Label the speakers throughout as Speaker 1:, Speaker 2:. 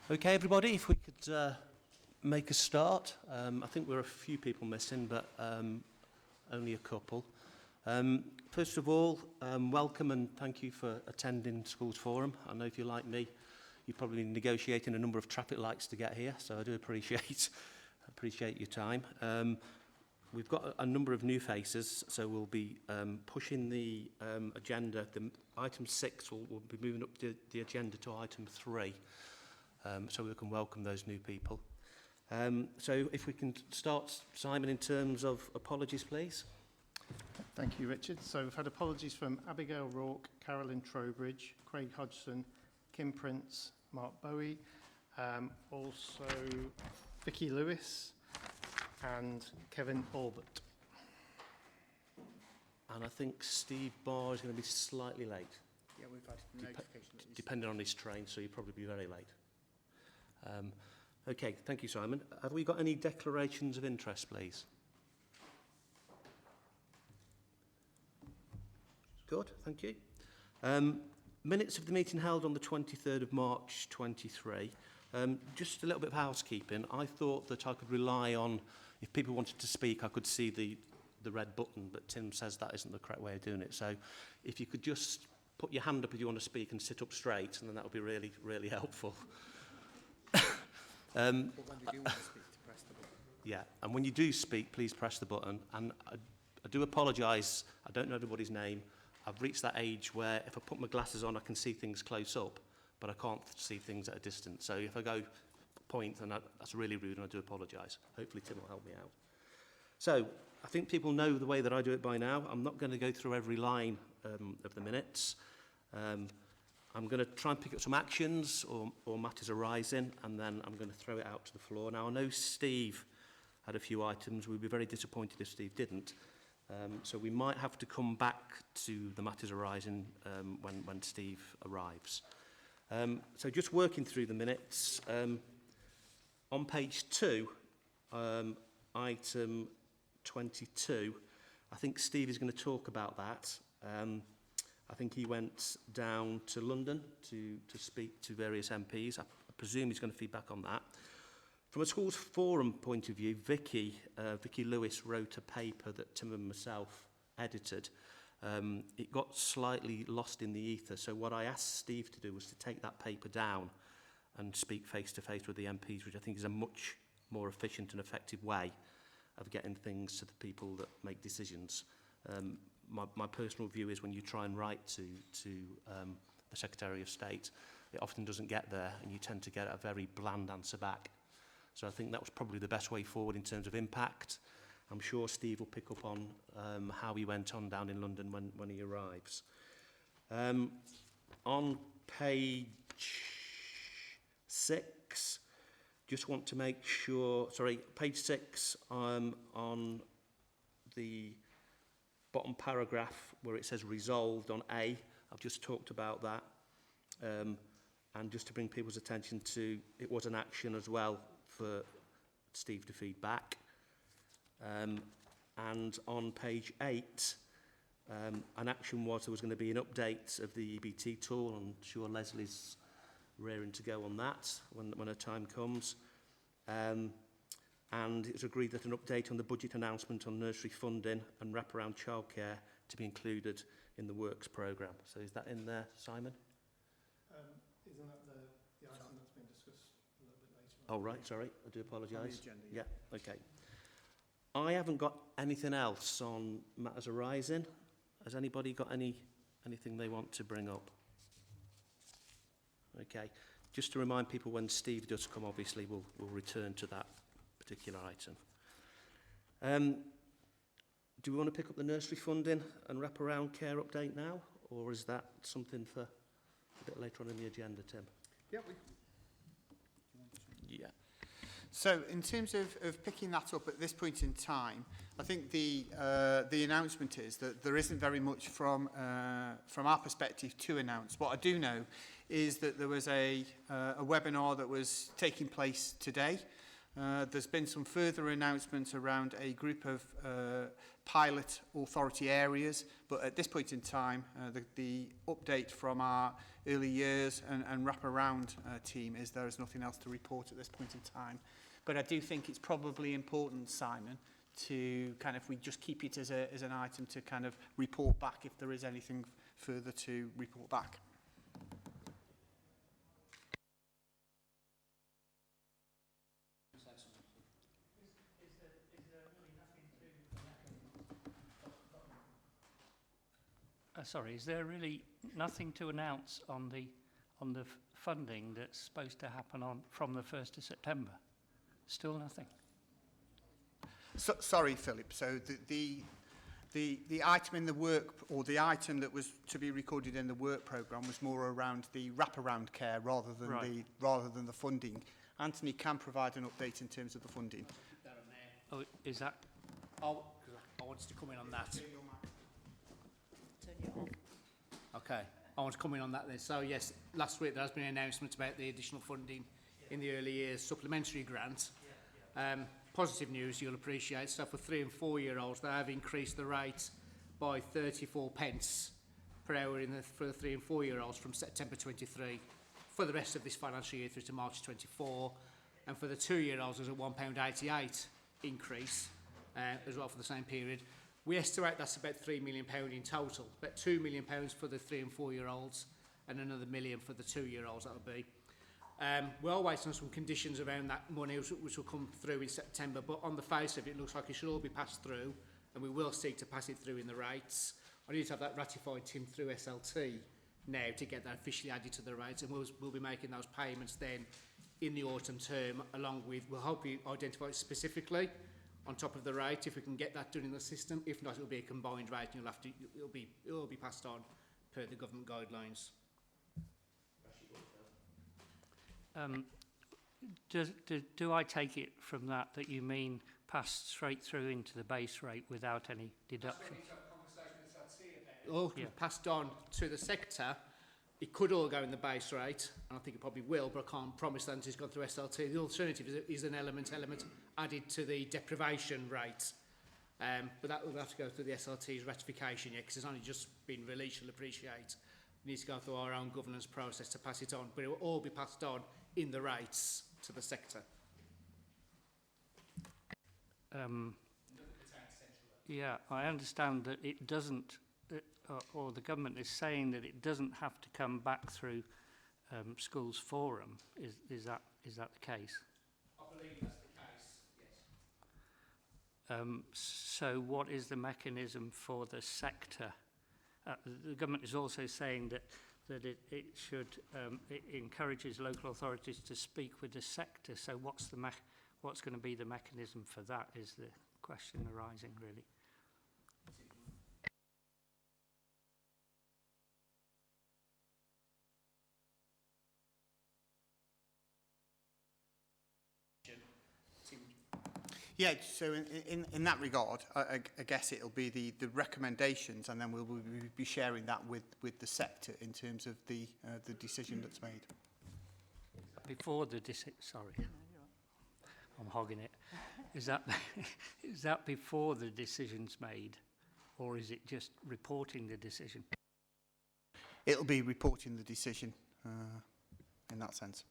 Speaker 1: Okay, everybody, if we could make a start. I think we're a few people missing, but only a couple. First of all, welcome and thank you for attending Schools Forum. I know if you're like me, you've probably been negotiating a number of traffic lights to get here, so I do appreciate your time. We've got a number of new faces, so we'll be pushing the agenda. The item 6 will be moving up the agenda to item 3. So we can welcome those new people. So if we can start, Simon, in terms of apologies, please.
Speaker 2: Thank you, Richard. So we've had apologies from Abigail Rourke, Carolyn Trowbridge, Craig Hodgson, Kim Prince, Mark Bowie, also Vicky Lewis and Kevin Albert. And
Speaker 1: I think Steve Barr is going to be slightly late.
Speaker 3: Yeah, we've had notification.
Speaker 1: Depending on his train, so he'll probably be very late. Okay, thank you, Simon. Have we got any declarations of interest, please? Good, thank you. Minutes of the meeting held on the 23rd of March 23. Just a little bit of housekeeping. I thought that I could rely on, if people wanted to speak, I could see the red button, but Tim says that isn't the correct way of doing it. So if you could just put your hand up if you want to speak and sit up straight, and then that would be really, really helpful.
Speaker 3: But when they do want to speak, to press the button.
Speaker 1: Yeah, and when you do speak, please press the button. And I do apologise, I don't know everybody's name. I've reached that age where if I put my glasses on, I can see things close up, but I can't see things at a distance. So if I go point, then that's really rude, and I do apologise. Hopefully Tim will help me out. So I think people know the way that I do it by now. I'm not going to go through every line of the minutes. I'm going to try and pick up some actions or matters arising, and then I'm going to throw it out to the floor. Now, I know Steve had a few items. We'd be very disappointed if Steve didn't. So we might have to come back to the matters arising when Steve arrives. So just working through the minutes, on page 2, item 22, I think Steve is going to talk about that. I think he went down to London to speak to various MPs. I presume he's going to feedback on that. From a Schools Forum point of view, Vicky Lewis wrote a paper that Tim and myself edited. It got slightly lost in the ether, so what I asked Steve to do was to take that paper down and speak face-to-face with the MPs, which I think is a much more efficient and effective way of getting things to the people that make decisions. My personal view is when you try and write to the Secretary of State, it often doesn't get there, and you tend to get a very bland answer back. So I think that was probably the best way forward in terms of impact. I'm sure Steve will pick up on how he went on down in London when he arrives. On page 6, just want to make sure, page 6 on the bottom paragraph where it says resolved on A, I've just talked about that. And just to bring people's attention to, it was an action as well for Steve to feed back. And on page 8, an action was there was going to be an update of the EBT tool. I'm sure Leslie's raring to go on that when her time comes. And it was agreed that an update on the budget announcement on nursery funding and wraparound childcare to be included in the works programme. So is that in there, Simon?
Speaker 2: Isn't that the item that's been discussed a little bit later
Speaker 1: Oh,
Speaker 2: on?
Speaker 1: right, sorry, I do apologise.
Speaker 3: On the agenda, yeah.
Speaker 1: Okay. I haven't got anything else on matters arising. Has anybody got anything they want to bring up? Okay. Just to remind people, when Steve does come, obviously, we'll return to that particular item. Do we want to pick up the nursery funding and wraparound care update now, or is that something for a bit later on in the agenda, Tim?
Speaker 3: Yeah,
Speaker 1: Yeah.
Speaker 3: So in terms of picking that up at this point in time, I think the announcement is that there isn't very much from our perspective to announce. What I do know is that there was a webinar that was taking place today. There's been some further announcements around a group of pilot authority areas, but at this point in time, the update from our early years and wrap-around team is there is nothing else to report at this point in time. But I do think it's probably important, Simon, to kind of, we just keep it as an item to kind of report back if there is anything further to report back.
Speaker 4: Sorry, is there really nothing to announce on the funding that's supposed to happen from the 1st of September? Still nothing.
Speaker 3: So, sorry, Philip. So the item in the work, or the item that was to be recorded in the work programme, was more around the wraparound care rather than the funding. Anthony can provide an update in terms of the funding.
Speaker 4: Oh, is that?
Speaker 5: Oh, I wanted to come in on that. Okay, I want to come in on that then. So yes, last week there has been an announcement about the additional funding in the early years supplementary grant. Positive news, you'll appreciate. So for 3 and 4 year olds, they have increased the rate by 34 pence per hour for the 3 and 4 year olds from September 23 for the rest of this financial year through to March 24. And for the 2 year olds, there's a £1.88 increase as well for the same period. We estimate that's about £3 million in total, about £2 million for the 3 and 4 year olds and another £1 million for the 2 year olds, that'll be. We're waiting on some conditions around that money which will come through in September, but on the face of it, it looks like it should all be passed through, and we will seek to pass it through in the rates. I need to have that ratified, Tim, through SLT now to get that officially added to the rates, and we'll be making those payments then in the autumn term, along with, we'll hope you identify it specifically on top of the rate if we can get that done in the system. If not, it'll be a combined rate, and it'll be passed on per the government guidelines.
Speaker 4: Do I take it from that you mean passed straight through into the base rate without any deduction?
Speaker 5: All passed on to the sector. It could all go in the base rate, and I think it probably will, but I can't promise that until it's gone through SLT. The alternative is an element added to the deprivation rate. But that will have to go through the SLT's ratification yet, because it's only just been released, you'll appreciate. We need to go through our own governance process to pass it on, but it will all be passed on in the rates to the sector.
Speaker 4: Yeah, I understand that it doesn't, or the government is saying that it doesn't have to come back through schools forum. Is that the case?
Speaker 5: I believe that's the case, yes.
Speaker 4: So what is the mechanism for the sector? The government is also saying that it should it encourages local authorities to speak with the sector. So what's going to be the mechanism for that? Is the question arising really?
Speaker 3: Yeah, so in that regard, I guess it'll be the recommendations, and then we'll be sharing that with the sector in terms of the decision that's made.
Speaker 4: Before the sorry, I'm hogging it. Is that before the decision's made, or is it just reporting the decision?
Speaker 3: It'll be reporting the decision in that sense.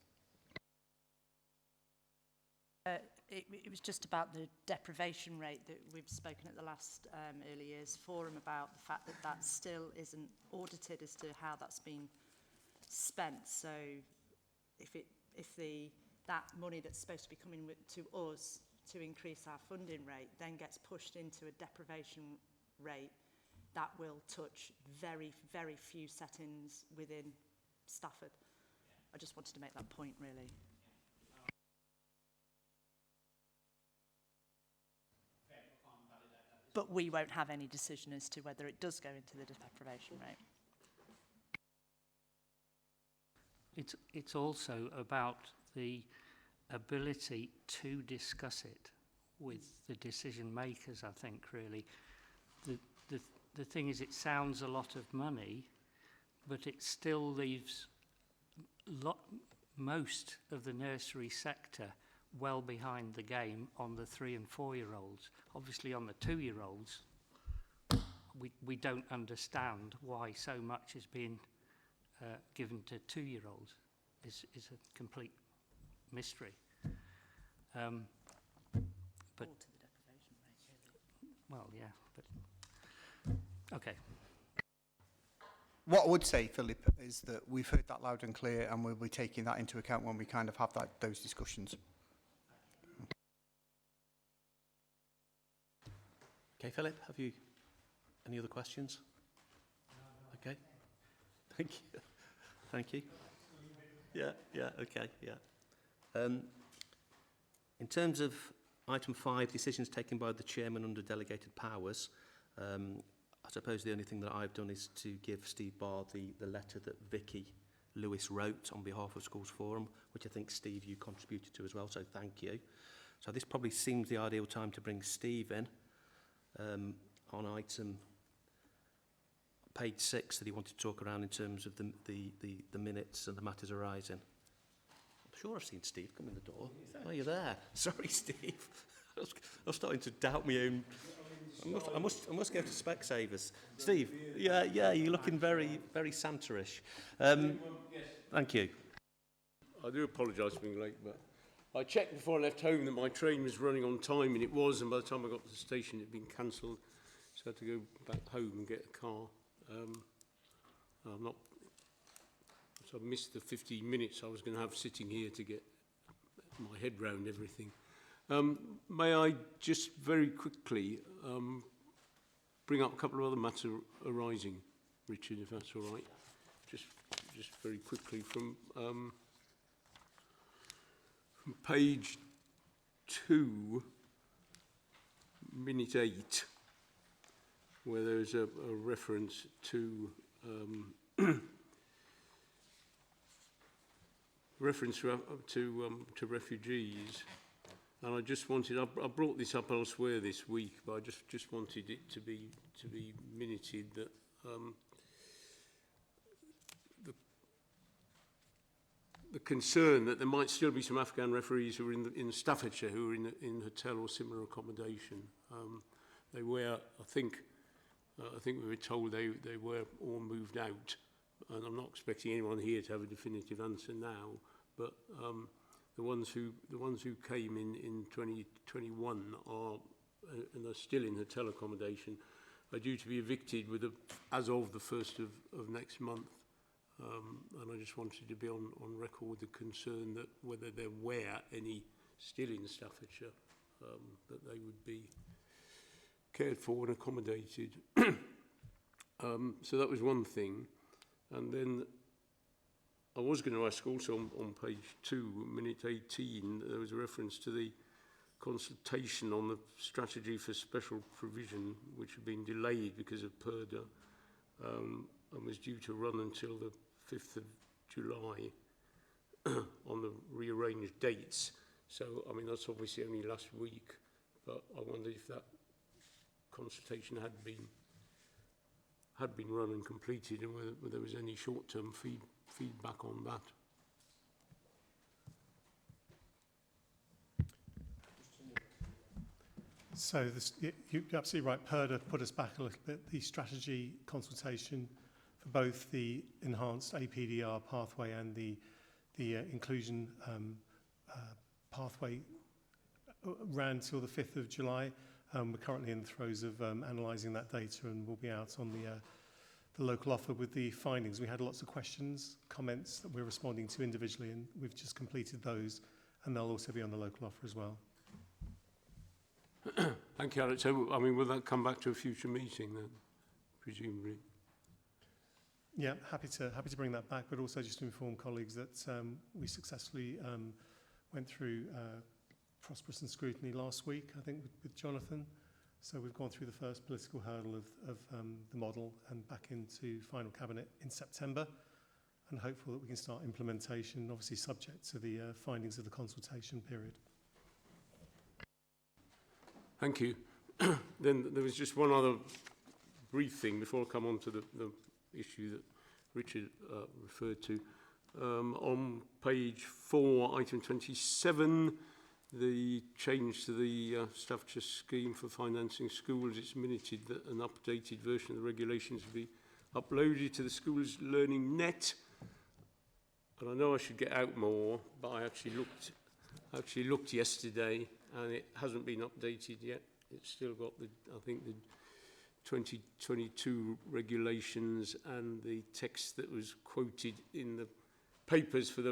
Speaker 6: It was just about the deprivation rate that we've spoken at the last early years forum about the fact that that still isn't audited as to how that's been spent. So if that money that's supposed to be coming to us to increase our funding rate then gets pushed into a deprivation rate, that will touch very, very few settings within Stafford. I just wanted to make that point really. But we won't have any decision as to whether it does go into the deprivation rate.
Speaker 4: It's also about the ability to discuss it with the decision makers, I think, really. The thing is, it sounds a lot of money, but it still leaves most of the nursery sector well behind the game on the 3 and 4 year olds. Obviously on the 2 year olds, we don't understand why so much is being given to 2-year-olds is a complete mystery. But
Speaker 6: Or to the deprivation rate, really.
Speaker 4: well, yeah, but okay.
Speaker 3: What I would say, Philip, is that we've heard that loud and clear, and we'll be taking that into account when we kind of have those discussions.
Speaker 1: Okay, Philip, have you any other questions? Okay. Thank you. Thank you. Yeah, okay, yeah. In terms of item 5, decisions taken by the chairman under delegated powers, I suppose the only thing that I've done is to give Steve Barr the letter that Vicky Lewis wrote on behalf of Schools Forum, which I think, Steve, you contributed to as well, so thank you. So this probably seems the ideal time to bring Steve in on item page 6 that he wanted to talk around in terms of the minutes and the matters arising. I'm sure I've seen Steve come in the door. Oh, you're there. Sorry, Steve. I was starting to doubt my own. I must go to Specsavers. Steve, yeah, you're looking very, very Santa-ish. Thank you.
Speaker 7: I do apologise for being late, but I checked before I left home that my train was running on time, and it was, and by the time I got to the station, it had been cancelled, so I had to go back home and get a car. So I missed the 15 minutes I was going to have sitting here to get my head round everything. May I just very quickly bring up a couple of other matters arising, Richard, if that's all right? Just very quickly from page 2, minute 8, where there's a reference to to refugees. And I just wanted, I brought this up elsewhere this week, but I just wanted it to be minuted that the concern that there might still be some Afghan refugees who are in Staffordshire who are in hotel or similar accommodation. They were, I think we were told they were all moved out, and I'm not expecting anyone here to have a definitive answer now, but the ones who came in 2021 and are still in hotel accommodation are due to be evicted as of the 1st of next month. And I just wanted to be on record with the concern that whether there were any still in Staffordshire, that they would be cared for and accommodated. So that was one thing. And then I was going to ask also on page 2, minute 18, there was a reference to the consultation on the strategy for special provision, which had been delayed because of PERDA, and was due to run until the 5th of July on the rearranged dates. So, I mean, that's obviously only last week, but I wondered if that consultation had been run and completed, and whether there was any short-term feedback on that.
Speaker 2: So you're absolutely right. PERDA put us back a little bit. The strategy consultation for both the enhanced APDR pathway and the inclusion pathway ran till the 5th of July. We're currently in the throes of analysing that data, and we'll be out on the local offer with the findings. We had lots of questions, comments that we're responding to individually, and we've just completed those, and they'll also be on the local offer as well.
Speaker 7: Thank you, Alex. So, I mean, will that come back to a future meeting then, presumably?
Speaker 2: Yeah, happy to bring that back, but also just to inform colleagues that we successfully went through prosperous and scrutiny last week, I think, with Jonathan. So we've gone through the first political hurdle of the model and back into final cabinet in September, and hopeful that we can start implementation, obviously subject to the findings of the consultation period. Thank you.
Speaker 7: Then there was just one other brief thing before I come on to the issue that Richard referred to. On page 4, item 27, the change to the Staffordshire scheme for financing schools, it's minuted that an updated version of the regulations will be uploaded to the school's learning net and I know I should get out more, but I actually looked yesterday, and it hasn't been updated yet. It's still got I think the 2022 regulations and the text that was quoted in the papers for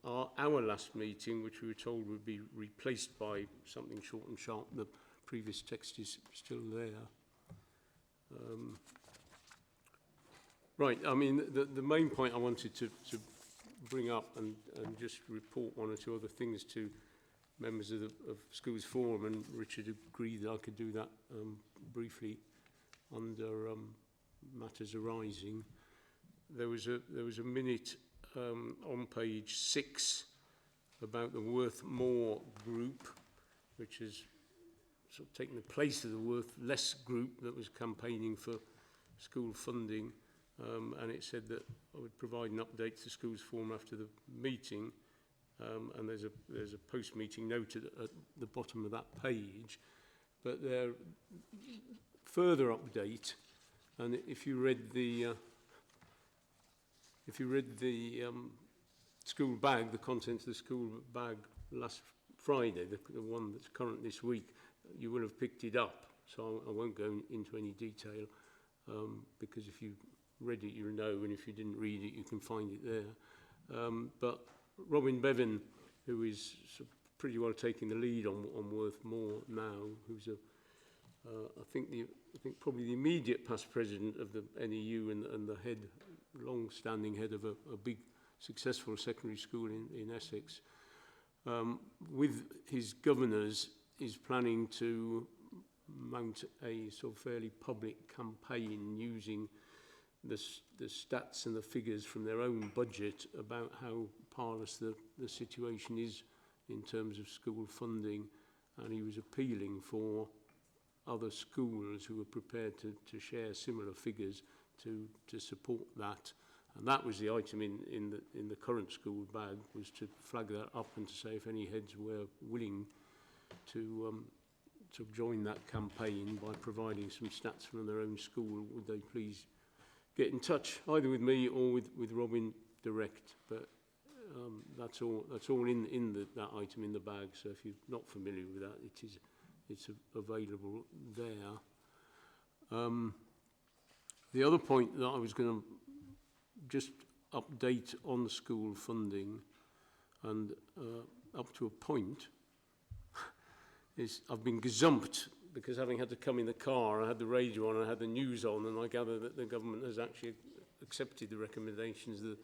Speaker 7: our last meeting, which we were told would be replaced by something short and sharp. The previous text is still there. Right, I mean, the main point I wanted to bring up and just report one or two other things to members of Schools Forum, and Richard agreed that I could do that briefly under matters arising. There was a minute on page 6 about the Worth More group, which has sort of taken the place of the Worth Less group that was campaigning for school funding, and it said that I would provide an update to Schools Forum after the meeting, and there's a post-meeting note at the bottom of that page. But there further update, and if you read the school bag, the contents of the school bag last Friday, the one that's current this week, you will have picked it up. So I won't go into any detail, because if you read it, you'll know, and if you didn't read it, you can find it there. But Robin Bevan, who is sort of pretty well taking the lead on Worth More now, who's I think probably the immediate past president of the NEU and the long-standing head of a big successful secondary school in Essex, with his governors, is planning to mount a sort of fairly public campaign using the stats and the figures from their own budget about how parlous the situation is in terms of school funding, and he was appealing for other schools who were prepared to share similar figures to support that. And that was the item in the current school bag, was to flag that up and to say if any heads were willing to join that campaign by providing some stats from their own school, would they please get in touch either with me or with Robin direct. But that's all in that item in the bag. So if you're not familiar with that, it's available there. The other point that I was going to just update on the school funding, and up to a point, is I've been gazumped because, having had to come in the car, I had the radio on, I had the news on, and I gather that the government has actually accepted the recommendations of the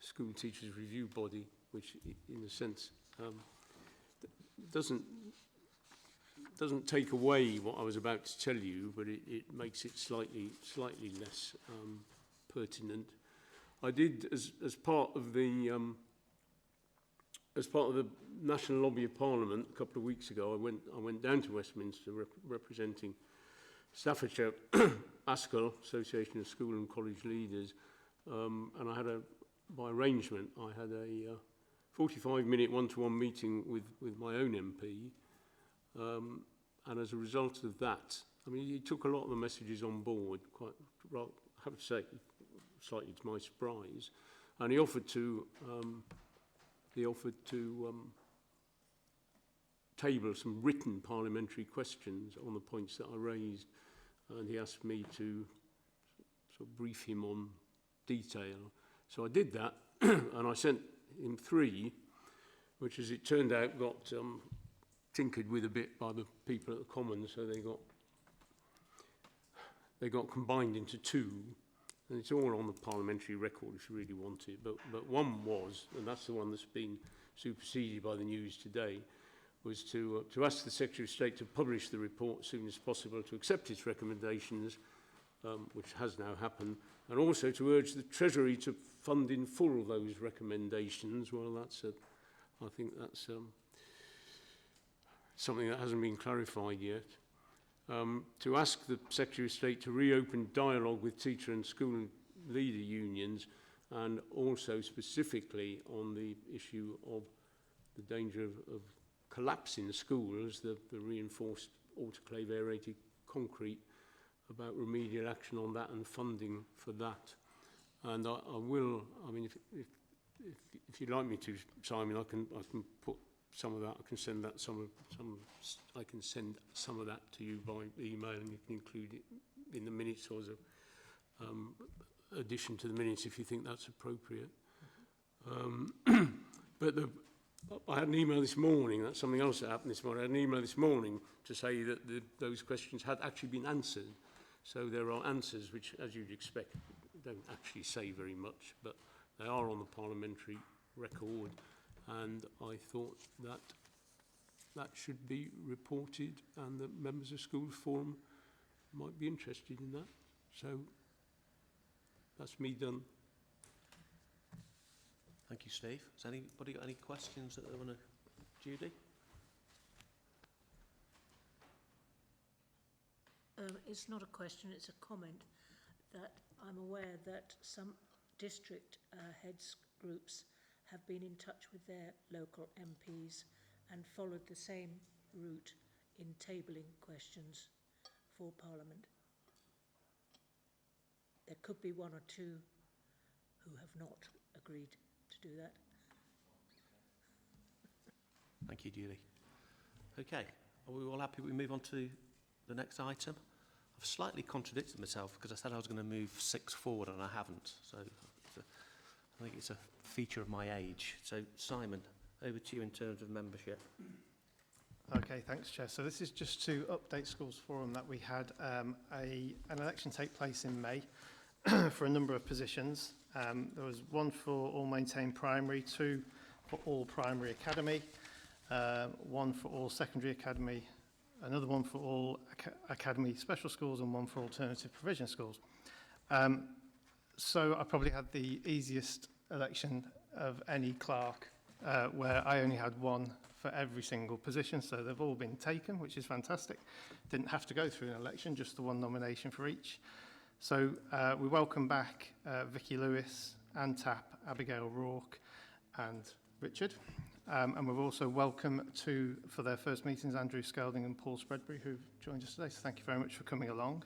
Speaker 7: School Teachers Review Body, which in a sense doesn't take away what I was about to tell you, but it makes it slightly less pertinent. I did, as part of the National Lobby of Parliament a couple of weeks ago, I went down to Westminster representing Staffordshire ASCL, Association of School and College Leaders, and I had by arrangement, I had a 45-minute one-to-one meeting with my own MP, and as a result of that, I mean, he took a lot of the messages on board, quite, I have to say, slightly to my surprise, and he offered to table some written parliamentary questions on the points that I raised, and he asked me to sort of brief him on detail. So I did that, and I sent him 3, which, as it turned out, got tinkered with a bit by the people at the Commons, so they got combined into 2, and it's all on the parliamentary record if you really want it. But one was, and that's the one that's been superseded by the news today, was to ask the Secretary of State to publish the report as soon as possible, to accept its recommendations, which has now happened, and also to urge the Treasury to fund in full those recommendations. Well, I think that's something that hasn't been clarified yet. To ask the Secretary of State to reopen dialogue with teacher and school leader unions, and also specifically on the issue of the danger of collapse in the schools, the reinforced autoclave aerated concrete, about remedial action on that and funding for that. And I mean, if if you'd like me to, Simon, I can put some of that. I can send that I can send some of that to you by email, and you can include it in the minutes or as a addition to the minutes if you think that's appropriate. But I had an email this morning. That's something else that happened this morning. I had an email this morning to say that those questions had actually been answered. So there are answers which, as you'd expect, don't actually say very much, but they are on the parliamentary record, and I thought that that should be reported, and the members of Schools Forum might be interested in that. So that's me done.
Speaker 1: Thank you, Steve. Has anybody got any questions that they want to... Judy?
Speaker 8: It's not a question, it's a comment, that I'm aware that some district heads groups have been in touch with their local MPs and followed the same route in tabling questions for Parliament. There could be one or two who have not agreed to do that.
Speaker 1: Thank you, Julie. Okay, are we all happy we move on to the next item? I've slightly contradicted myself because I said I was going to move 6 forward and I haven't. So I think it's a feature of my age. So Simon, over to you in terms of membership.
Speaker 2: Okay, thanks, Chair. So this is just to update Schools Forum that we had an election take place in May for a number of positions. There was one for all maintained primary, 2 for all primary academy, 1 for all secondary academy, another one for all academy special schools, and 1 for alternative provision schools. So I probably had the easiest election of any clerk, where I only had 1 for every single position, so they've all been taken, which is fantastic. Didn't have to go through an election, just the 1 nomination for each. So we welcome back Vicky Lewis, Anne Tapp, Abigail Rourke and Richard. And we've also welcome for their first meetings, Andrew Skelding and Paul Spreadbury, who've joined us today. So thank you very much for coming along.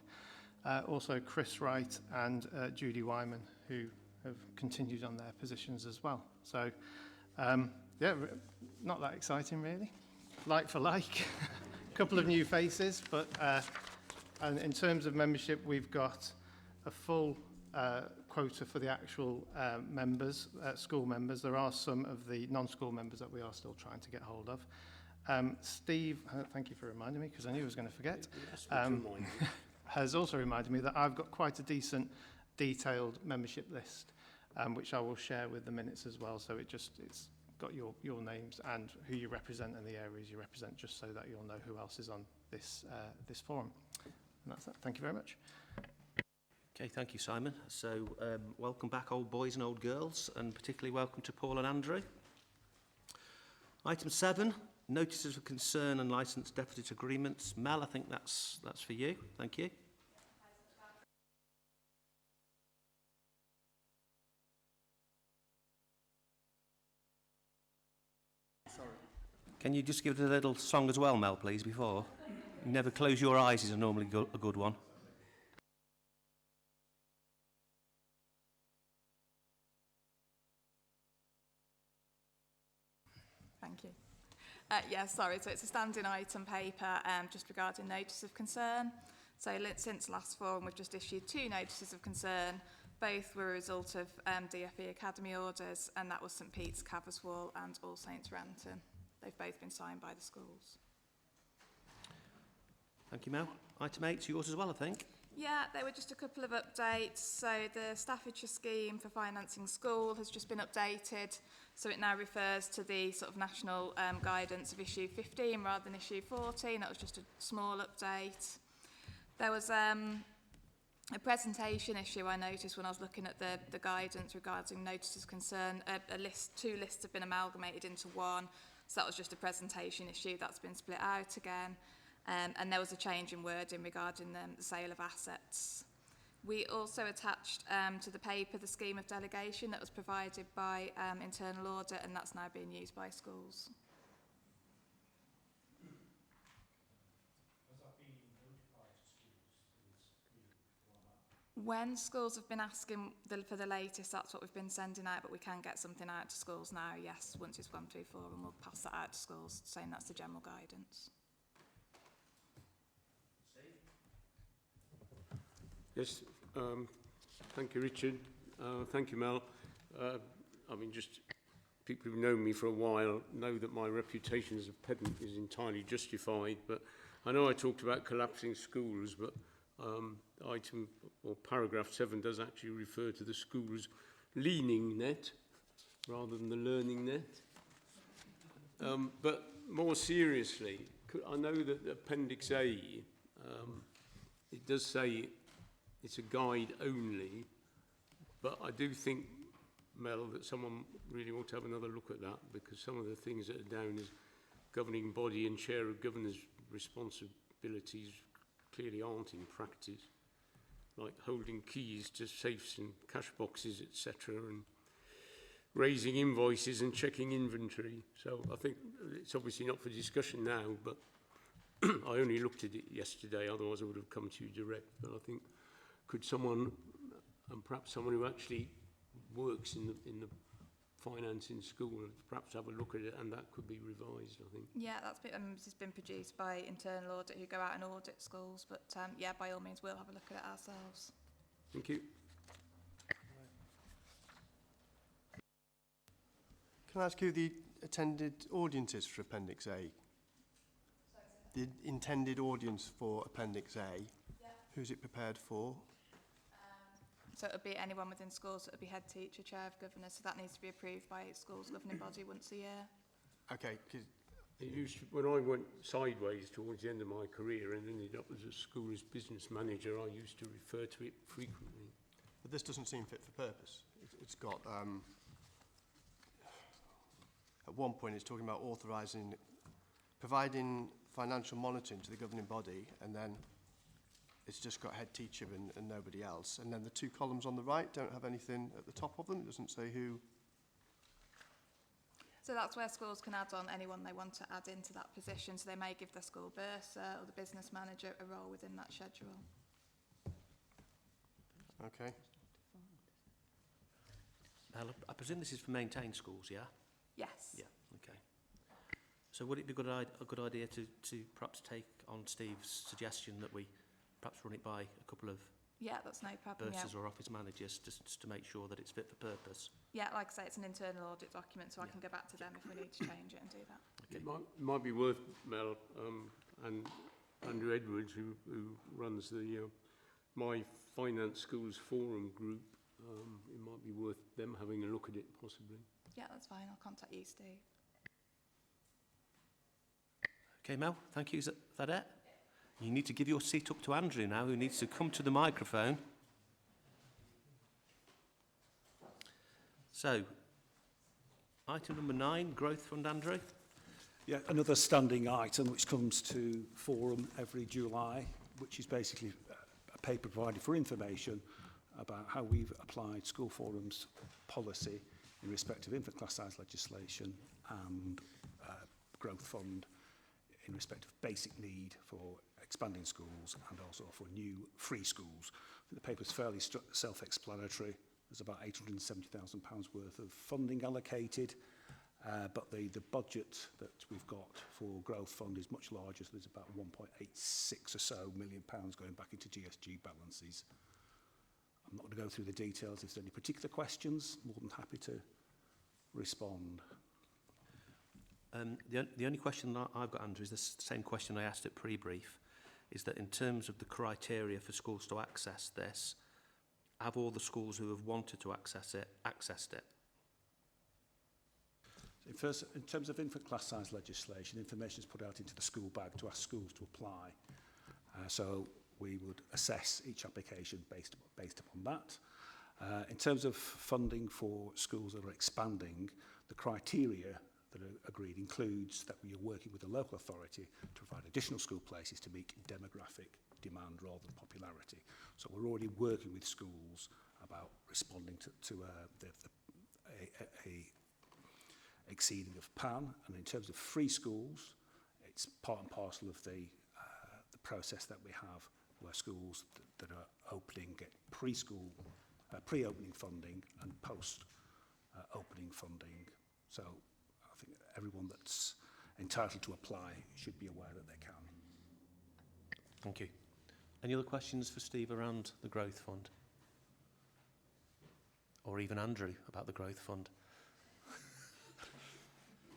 Speaker 2: Also Chris Wright and Judy Wyman, who have continued on their positions as well. So yeah, not that exciting really. Like for like, a couple of new faces, but and in terms of membership, we've got a full quota for the actual members, school members. There are some of the non-school members that we are still trying to get hold of. Steve, thank you for reminding me, because I knew I was going to forget, has also reminded me that I've got quite a decent detailed membership list, which I will share with the minutes as well. So it's got your names and who you represent and the areas you represent, just so that you'll know who else is on this forum. And that's it. Thank you very much.
Speaker 1: Okay, thank you, Simon. So welcome back, old boys and old girls, and particularly welcome to Paul and Andrew. Item 7, notices of concern and licence deficit agreements. Mel, I think that's for you. Thank you.
Speaker 3: Sorry.
Speaker 1: Can you just give it a little song as well, Mel, please, before? Never close your eyes is normally a good one.
Speaker 9: Thank you. Yeah, sorry, so it's a standing item paper just regarding notice of concern. So since last forum, we've just issued 2 notices of concern. Both were a result of DFE Academy orders, and that was St Peter's, Caverswall and All Saints Ranton. They've both been signed by the schools.
Speaker 1: Thank you, Mel. Item 8's yours as well, I think.
Speaker 9: Yeah, there were just a couple of updates. So the Staffordshire scheme for financing school has just been updated. So it now refers to the sort of national guidance of issue 15 rather than issue 14. That was just a small update. There was a presentation issue I noticed when I was looking at the guidance regarding notices of concern. 2 lists have been amalgamated into one. So that was just a presentation issue that's been split out again. And there was a change in wording regarding the sale of assets. We also attached to the paper the scheme of delegation that was provided by internal audit, and that's now being used by schools. Has that been notified to schools? When schools have been asking for the latest, that's what we've been sending out, but we can get something out to schools now, yes, once it's gone through forum, we'll pass that out to schools, saying that's the general guidance.
Speaker 7: Yes, thank you, Richard. Thank you, Mel. I mean, just people who've known me for a while know that my reputation as a pedant is entirely justified, but I know I talked about collapsing schools, but item or paragraph 7 does actually refer to the school's leaning net rather than the learning net. But more seriously, I know that Appendix A, it does say it's a guide only, but I do think, Mel, that someone really ought to have another look at that, because some of the things that are down as governing body and chair of governors' responsibilities clearly aren't in practice, like holding keys to safes and cash boxes, etc., and raising invoices and checking inventory. So I think it's obviously not for discussion now, but I only looked at it yesterday, otherwise I would have come to you direct. But I think, could someone, and perhaps someone who actually works in the finance in school, perhaps have a look at it, and that could be revised, I think.
Speaker 9: Yeah, this has been produced by internal audit who go out and audit schools, but yeah, by all means, we'll have a look at it ourselves.
Speaker 7: Thank you.
Speaker 10: Can I ask who the attended audience is for Appendix A? The intended audience for Appendix A?
Speaker 9: Yeah.
Speaker 10: Who's it prepared for?
Speaker 9: So it would be anyone within schools, so it would be head teacher, chair of governors, so that needs to be approved by school's governing body once a year.
Speaker 10: Okay, because
Speaker 7: When I went sideways towards the end of my career and ended up as a school's business manager, I used to refer to it frequently.
Speaker 10: but this doesn't seem fit for purpose. It's got, at one point it's talking about authorising, providing financial monitoring to the governing body, and then it's just got head teacher and nobody else. And then the 2 columns on the right don't have anything at the top of them. It doesn't say who.
Speaker 9: So that's where schools can add on anyone they want to add into that position. So they may give the school bursar or the business manager a role within that schedule.
Speaker 10: Okay.
Speaker 1: I presume this is for maintained schools, yeah?
Speaker 9: Yes.
Speaker 1: Yeah, okay. So would it be a good idea to perhaps take on Steve's suggestion that we perhaps run it by a couple of
Speaker 9: Yeah, that's no problem.
Speaker 1: bursars or office managers just to make sure that it's fit for purpose?
Speaker 9: Yeah, like I say, it's an internal audit document, so I
Speaker 1: Yeah.
Speaker 9: can go back to them if we need to change it and do that.
Speaker 1: Okay.
Speaker 7: It might be worth, Mel, and Andrew Edwards, who runs the My Finance Schools Forum group, it might be worth them having a look at it, possibly.
Speaker 9: Yeah, that's fine. I'll contact you, Steve.
Speaker 1: Okay, Mel, thank you. Is that it? You need to give your seat up to Andrew now, who needs to come to the microphone. So, item number 9, Growth Fund, Andrew.
Speaker 11: Yeah, another standing item which comes to Forum every July, which is basically a paper provided for information about how we've applied School Forum's policy in respect of infant class size legislation and Growth Fund in respect of basic need for expanding schools and also for new free schools. I think the paper's fairly self-explanatory. There's about £870,000 worth of funding allocated, but the budget that we've got for Growth Fund is much larger, so there's about 1.86 or so million pounds going back into GSG balances. I'm not going to go through the details. If there's any particular questions, more than happy to respond.
Speaker 1: The only question that I've got, Andrew, is the same question I asked at pre-brief, is that in terms of the criteria for schools to access this, have all the schools who have wanted to access it, accessed it?
Speaker 11: So first, in terms of infant class size legislation, information is put out into the school bag to ask schools to apply. So we would assess each application based upon that. In terms of funding for schools that are expanding, the criteria that are agreed includes that we are working with the local authority to provide additional school places to meet demographic demand rather than popularity. So we're already working with schools about responding to a exceeding of PAN. And in terms of free schools, it's part and parcel of the process that we have where schools that are opening get preschool, pre-opening funding and post-opening funding. So I think everyone that's entitled to apply should be aware that they can.
Speaker 1: Thank you. Any other questions for Steve around the Growth Fund? Or even Andrew about the Growth Fund?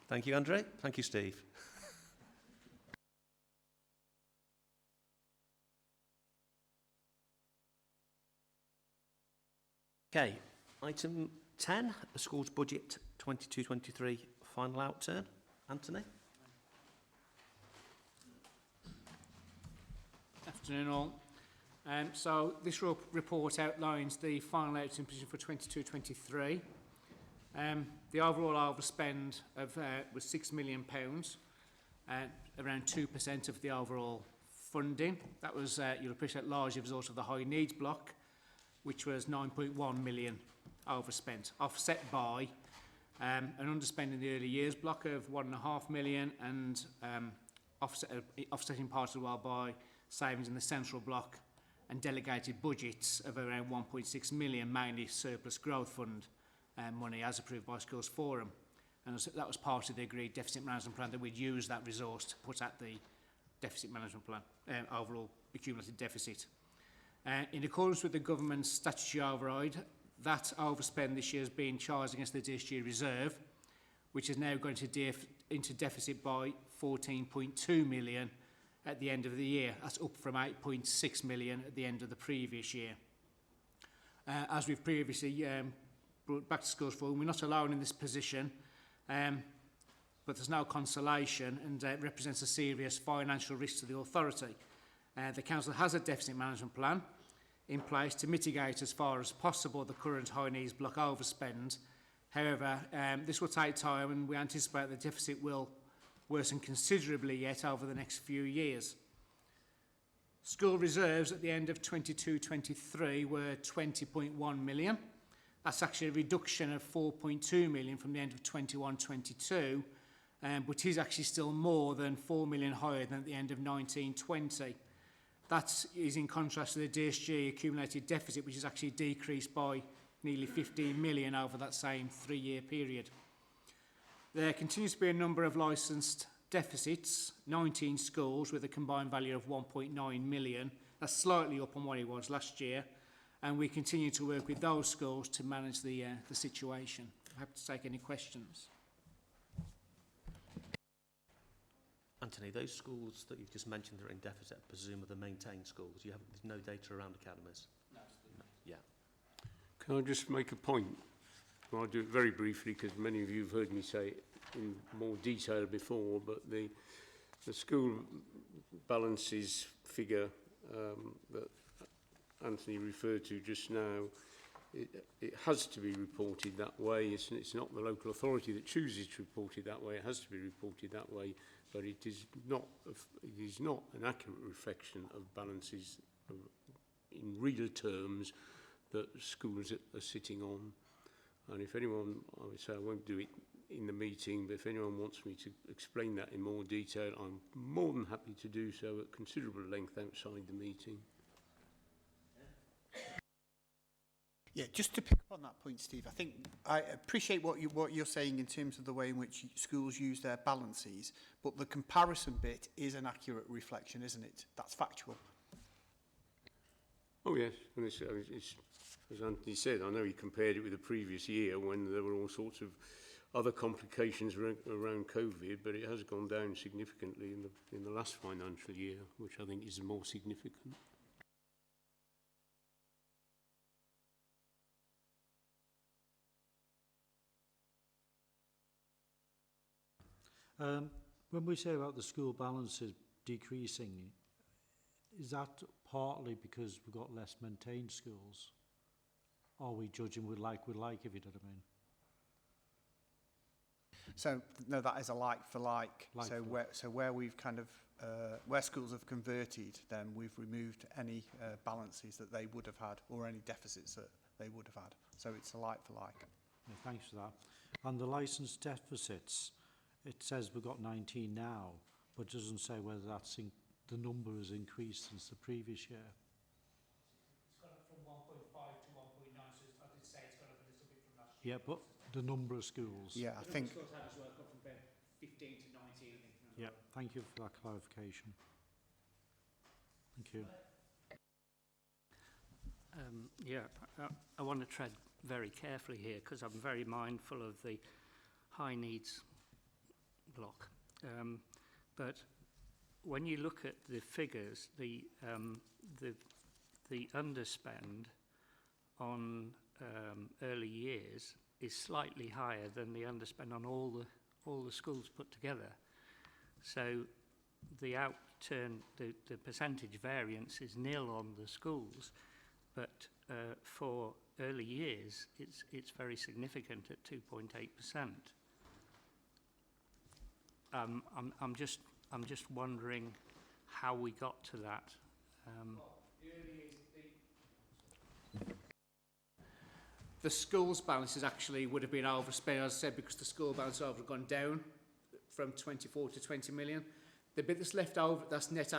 Speaker 1: Thank you, Andrew. Thank you, Steve. Okay, item 10, the school's budget 22-23 final outturn. Anthony?
Speaker 5: Afternoon all. So this report outlines the final outturn position for 22-23. The overall overspend was £6 million, around 2% of the overall funding. That was, you'll appreciate, largely a result of the high needs block, which was 9.1 million overspent, offset by an underspend in the early years block of 1.5 million and offsetting part as well by savings in the central block and delegated budgets of around 1.6 million, mainly surplus growth fund money as approved by Schools Forum. And that was part of the agreed deficit management plan that we'd use that resource to put at the deficit management plan, overall accumulated deficit. In accordance with the government's statutory override, that overspend this year has been charged against the DSG reserve, which is now going into deficit by 14.2 million at the end of the year. That's up from 8.6 million at the end of the previous year. As we've previously brought back to Schools Forum, we're not allowed in this position, but there's no consolation, and it represents a serious financial risk to the authority. The Council has a deficit management plan in place to mitigate as far as possible the current high needs block overspend. However, this will take time, and we anticipate the deficit will worsen considerably yet over the next few years. School reserves at the end of 22-23 were 20.1 million. That's actually a reduction of 4.2 million from the end of 21-22, but is actually still more than 4 million higher than at the end of 19-20. That is in contrast to the DSG accumulated deficit, which has actually decreased by nearly 15 million over that same 3-year period. There continues to be a number of licensed deficits, 19 schools with a combined value of 1.9 million. That's slightly up on what it was last year, and we continue to work with those schools to manage the situation. I'm happy to take any questions.
Speaker 1: Anthony, those schools that you've just mentioned that are in deficit, I presume are the maintained schools. There's no data around academies? No. Yeah.
Speaker 7: Can I just make a point? Well, I'll do it very briefly because many of you have heard me say it in more detail before, but the school balances figure that Anthony referred to just now, it has to be reported that way. It's not the local authority that chooses to report it that way. It has to be reported that way, but it is not an accurate reflection of balances in real terms that schools are sitting on. And if anyone, I would say I won't do it in the meeting, but if anyone wants me to explain that in more detail, I'm more than happy to do so at considerable length outside the meeting.
Speaker 3: Yeah, just to pick up on that point, Steve, I think I appreciate what you're saying in terms of the way in which schools use their balances, but the comparison bit is an accurate reflection, isn't it? That's factual.
Speaker 7: Oh yes, and it's as Anthony said, I know he compared it with the previous year when there were all sorts of other complications around COVID, but it has gone down significantly in the last financial year, which I think is more significant.
Speaker 12: When we say about the school balances decreasing, is that partly because we've got less maintained schools? Or are we judging with like, if you know what I mean?
Speaker 3: So no, that is a like for like. So where we've kind of where schools have converted, then we've removed any balances that they would have had or any deficits that they would have had. So it's a like for like.
Speaker 12: Yeah, thanks for that. And the licensed deficits, it says we've got 19 now, but doesn't say whether that's the number has increased since the previous year.
Speaker 5: It's gone up from 1.5 to 1.9, so I did say it's gone up a little bit from last year.
Speaker 12: Yeah, but the number of schools.
Speaker 3: Yeah, I think...
Speaker 5: schools have as well gone from about 15 to 19, I think.
Speaker 12: Yeah, thank you for that clarification. Thank you.
Speaker 4: I want to tread very carefully here because I'm very mindful of the high needs block. But when you look at the figures, the underspend on early years is slightly higher than the underspend on all the schools put together. So the outturn, the percentage variance is nil on the schools, but for early years, it's very significant at 2.8%. I'm just wondering how we got to that.
Speaker 5: The school's balances actually would have been overspent, as I said, because the school balance would have gone down from 24 to 20 million. The bit that's left over, that's net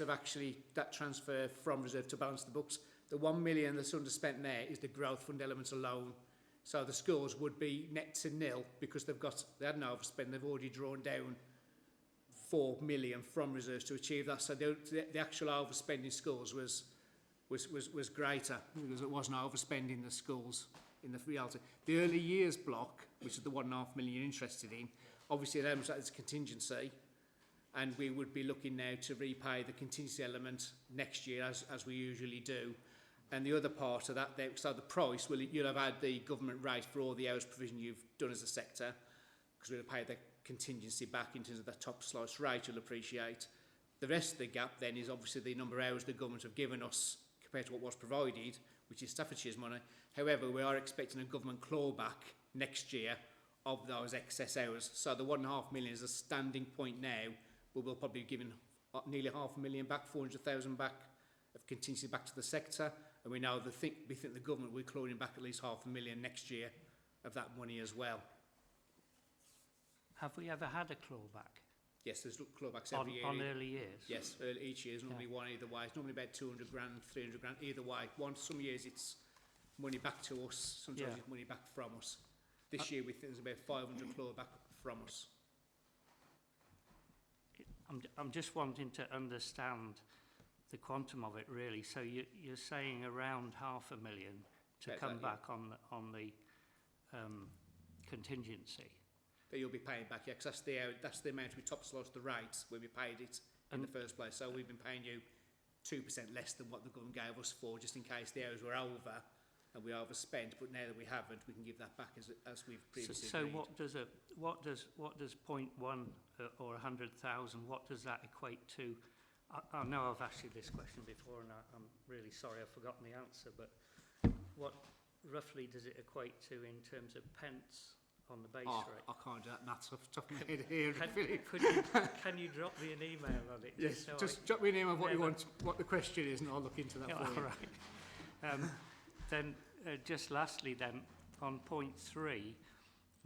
Speaker 5: of actually that transfer from reserve to balance the books. The 1 million that's underspent there is the growth fund element alone. So the schools would be net to nil because they had an overspend. They've already drawn down 4 million from reserves to achieve that. So the actual overspend in schools was greater because it wasn't overspending the schools in the reality. The early years block, which is the 1.5 million you're interested in, obviously it ends as contingency, and we would be looking now to repay the contingency element next year as we usually do. And the other part of that, so the price, you'll have had the government rate for all the hours provision you've done as a sector, because we'll pay the contingency back in terms of that top slice rate, you'll appreciate. The rest of the gap then is obviously the number of hours the government have given us compared to what was provided, which is Staffordshire's money. However, we are expecting a government clawback next year of those excess hours. So the 1.5 million is a standing point now, but we'll probably be giving nearly 500,000 back, 400,000 back of contingency back to the sector. And we know we think the government will be clawing back at least 500,000 next year of that money as well.
Speaker 4: Have we ever had a clawback?
Speaker 5: Yes, there's clawbacks every year.
Speaker 4: On early years?
Speaker 5: Yes, each year is normally one either way. It's normally about 200 grand, 300 grand, either way. Some years it's money back to us, sometimes it's money back from us. This year we think there's about 500 clawback from us.
Speaker 4: I'm just wanting to understand the quantum of it really. So you're saying around 500,000 to come back on the contingency.
Speaker 5: That you'll be paying back, yeah, because that's the amount we top sliced the rates when we paid it in the first place. So we've been paying you 2% less than what the government gave us for, just in case the hours were over and we overspent. But now that we haven't, we can give that back as we've previously agreed.
Speaker 4: So what does 0.1 or 100,000? What does that equate to? I know I've asked you this question before, and I'm really sorry I've forgotten the answer. But what roughly does it equate to in terms of pence on the base rate?
Speaker 5: I can't do that maths off the top of my head here.
Speaker 4: Can you drop me an email on it?
Speaker 5: Yes, just drop me an email of what you want, what the question is, and I'll look into that for you.
Speaker 4: All right. Then, just lastly, then on point 3,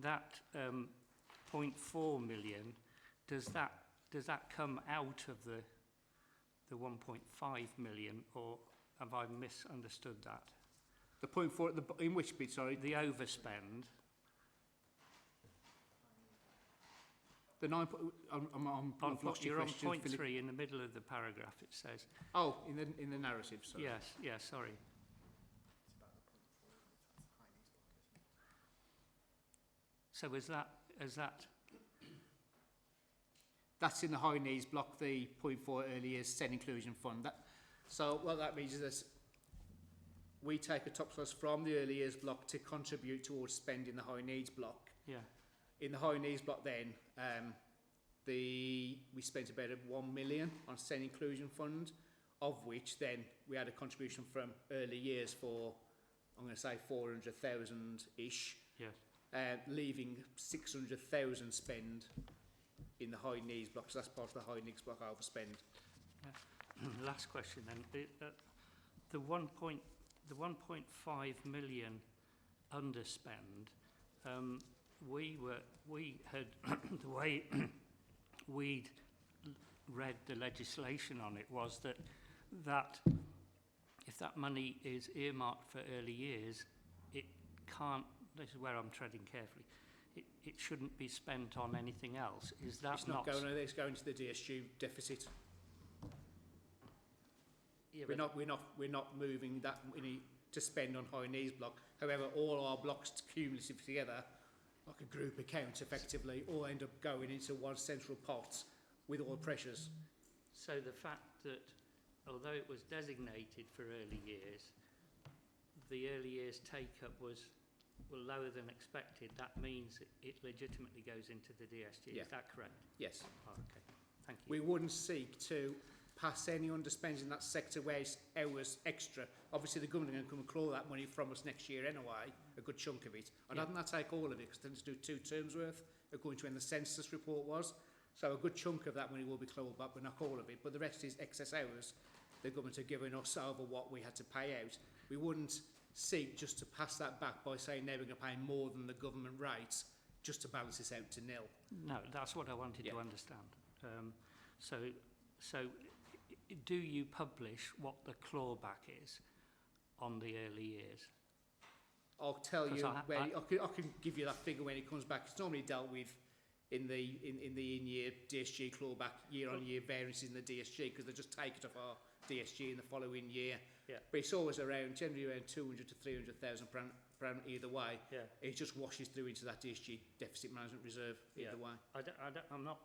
Speaker 4: that 0.4 million, does that come out of the 1.5 million, or have I misunderstood that?
Speaker 5: The 0.4 in which bit? Sorry,
Speaker 4: the overspend.
Speaker 5: The 9. I've lost your question.
Speaker 4: You're on point 3 in the middle of the paragraph. It says.
Speaker 5: Oh, in the narrative. Sorry.
Speaker 4: Yes. Yeah. Sorry. So is that?
Speaker 5: That's in the high needs block, the 0.4 early years SEN inclusion fund. So what that means is that we take a top slice from the early years block to contribute towards spending the high needs block.
Speaker 4: Yeah.
Speaker 5: In the high needs block then, we spent about 1 million on SEN inclusion fund, of which then we had a contribution from early years for, I'm going to say 400,000-ish.
Speaker 4: Yes.
Speaker 5: Leaving 600,000 spend in the high needs block, so that's part of the high needs block overspend.
Speaker 4: Yeah. Last question then. The 1.5 million underspend. We had the way read the legislation on it was that if that money is earmarked for early years, it can't, this is where I'm treading carefully, it shouldn't be spent on anything else. Is that
Speaker 5: It's not going, it's going to the DSG deficit.
Speaker 4: Yeah,
Speaker 5: we're not moving that money to spend on high needs block. However, all our blocks cumulative together, like a group account effectively, all end up going into one central pot with all pressures.
Speaker 4: So the fact that although it was designated for early years, the early years take-up was lower than expected, that means it legitimately goes into the DSG.
Speaker 5: Yeah.
Speaker 4: Is that correct?
Speaker 5: Yes.
Speaker 4: Oh, okay. Thank you.
Speaker 5: We wouldn't seek to pass any underspends in that sector where it's hours extra. Obviously, the government are going to come and claw that money from us next year anyway, a good chunk of it. I don't think they'll take all of it, because they tend to do 2 terms worth, according to when the census report was. So a good chunk of that money will be clawed back, but not all of it. But the rest is excess hours the government are giving us over what we had to pay out. We wouldn't seek just to pass that back by saying, no, we're going to pay more than the government rates, just to balance this out to nil.
Speaker 4: No, that's what I wanted to understand. So do you publish what the clawback is on the early years?
Speaker 5: I'll tell you when I can give you that figure when it comes back. It's normally dealt with in the in-year DSG clawback, year-on-year variances in the DSG, because they just take it off our DSG in the following year.
Speaker 4: Yeah.
Speaker 5: But it's always generally around 200 to 300,000 per annum either way.
Speaker 4: Yeah.
Speaker 5: It just washes through into that DSG deficit management reserve either way.
Speaker 4: I'm not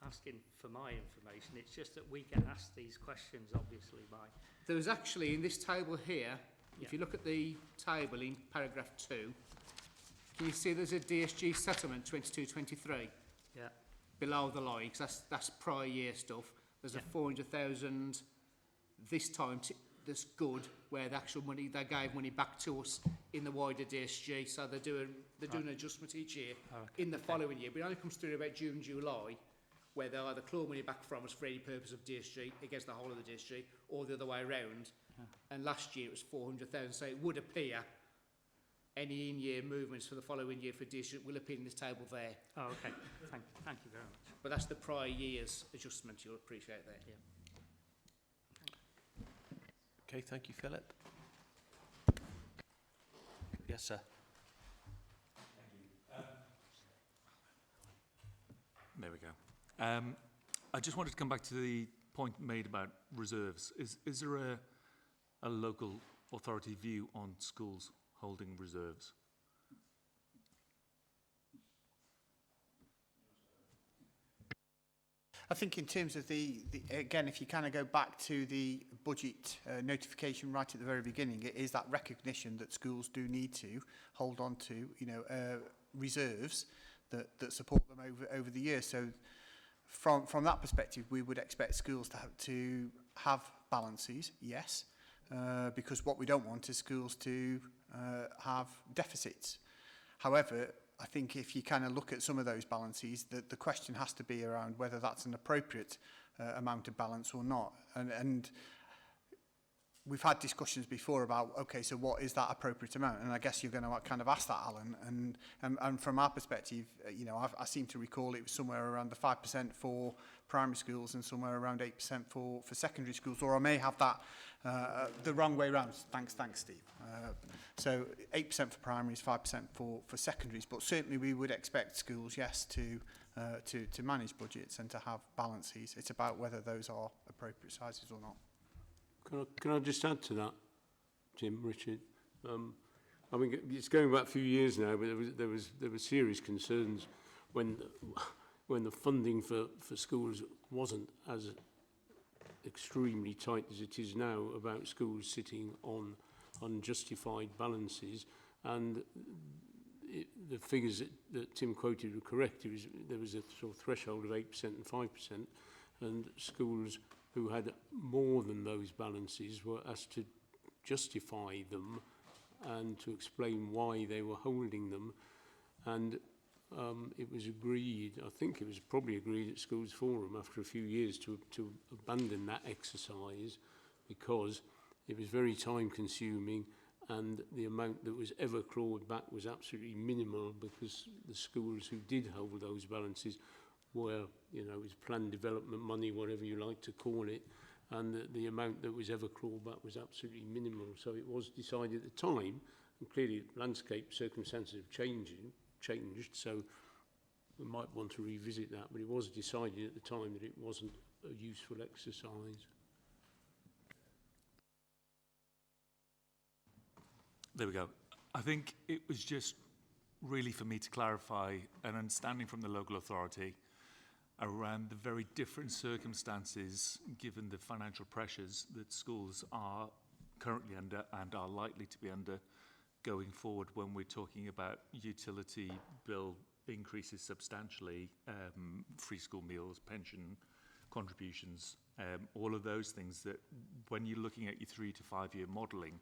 Speaker 4: asking for my information. It's just that we get asked these questions, obviously, by...
Speaker 5: There was actually, in this table here, if you look at the table in paragraph 2, can you see there's a DSG settlement 22-23?
Speaker 4: Yeah.
Speaker 5: Below the line, because that's prior year stuff. There's a 400,000 this time that's good, where the actual money, they gave money back to us in the wider DSG, so they're doing an adjustment each year in the following year. But it only comes through about June, July, where they'll either claw money back from us for any purpose of DSG against the whole of the DSG, or the other way around. And last year it was 400,000, so it would appear any in-year movements for the following year for DSG will appear in this table there.
Speaker 4: Oh, okay. Thank you very much.
Speaker 5: But that's the prior year's adjustment, you'll appreciate that.
Speaker 4: Yeah.
Speaker 1: Okay, thank you, Philip. Yes, sir.
Speaker 13: There we go. I just wanted to come back to the point made about reserves. Is there a local authority view on schools holding reserves?
Speaker 3: I think in terms of again, if you kind of go back to the budget notification right at the very beginning, it is that recognition that schools do need to hold on to, reserves that support them over the years. So from that perspective, we would expect schools to have balances, yes, because what we don't want is schools to have deficits. However, I think if you kind of look at some of those balances, the question has to be around whether that's an appropriate amount of balance or not. And we've had discussions before about, okay, so what is that appropriate amount? And I guess you're going to kind of ask that, Alan. And from our perspective, I seem to recall it was somewhere around the 5% for primary schools and somewhere around 8% for secondary schools. Or I may have that the wrong way around. Thanks, Steve. So 8% for primaries, 5% for secondaries. But certainly we would expect schools, yes, to manage budgets and to have balances. It's about whether those are appropriate sizes or not.
Speaker 7: Can I just add to that, Jim, Richard? I mean, it's going back a few years now, but there were serious concerns when the funding for schools wasn't as extremely tight as it is now, about schools sitting on unjustified balances. And the figures that Tim quoted were correct. There was a sort of threshold of 8% and 5%, and schools who had more than those balances were asked to justify them and to explain why they were holding them. And it was agreed, I think it was probably agreed at Schools Forum after a few years to abandon that exercise, because it was very time consuming and the amount that was ever clawed back was absolutely minimal, because the schools who did hold those balances where, you know, it was planned development money, whatever you like to call it, and the amount that was ever clawed back was absolutely minimal. So it was decided at the time, and clearly landscape circumstances have changed, so we might want to revisit that, but it was decided at the time that it wasn't a useful exercise.
Speaker 13: There we go. I think it was just really for me to clarify an understanding from the local authority around the very different circumstances given the financial pressures that schools are currently under and are likely to be under going forward when we're talking about utility bill increases substantially, free school meals, pension contributions, all of those things that when you're looking at your 3 to 5 year modelling,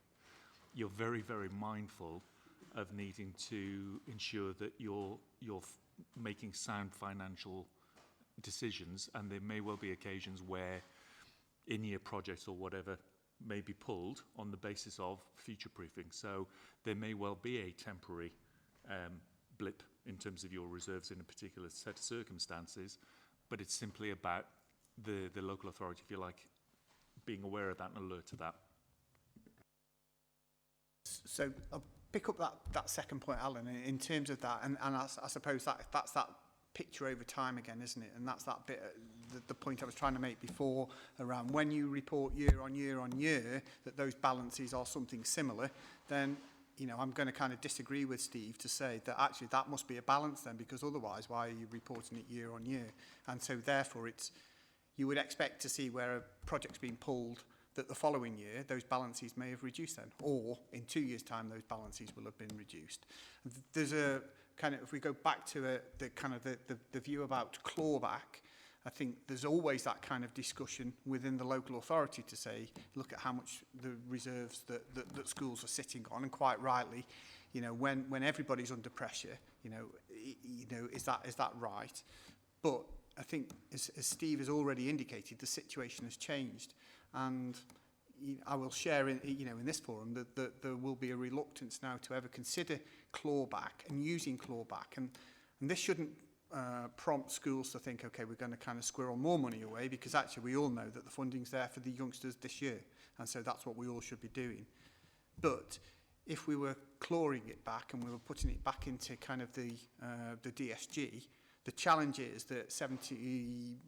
Speaker 13: you're very, very mindful of needing to ensure that you're making sound financial decisions, and there may well be occasions where in-year projects or whatever may be pulled on the basis of future-proofing. So there may well be a temporary blip in terms of your reserves in a particular set of circumstances, but it's simply about the local authority, if you like, being aware of that and alert to that.
Speaker 3: So I'll pick up that second point, Alan, in terms of that, and I suppose that's that picture over time again, isn't it? And that's that bit, the point I was trying to make before around when you report year on year on year that those balances are something similar, then, you know, I'm going to kind of disagree with Steve to say that actually that must be a balance then, because otherwise why are you reporting it year on year? And so therefore you would expect to see where a project's been pulled that the following year those balances may have reduced then, or in 2 years' time those balances will have been reduced. There's a kind of, if we go back to the view about clawback, I think there's always that kind of discussion within the local authority to say, look at how much the reserves that schools are sitting on, and quite rightly, you know, when everybody's under pressure, you know, is that right? But I think, as Steve has already indicated, the situation has changed, and I will share in this forum that there will be a reluctance now to ever consider clawback and using clawback, and this shouldn't prompt schools to think, okay, we're going to kind of squirrel more money away, because actually we all know that the funding's there for the youngsters this year, and so that's what we all should be doing. But if we were clawing it back and we were putting it back into kind of the DSG, the challenge is that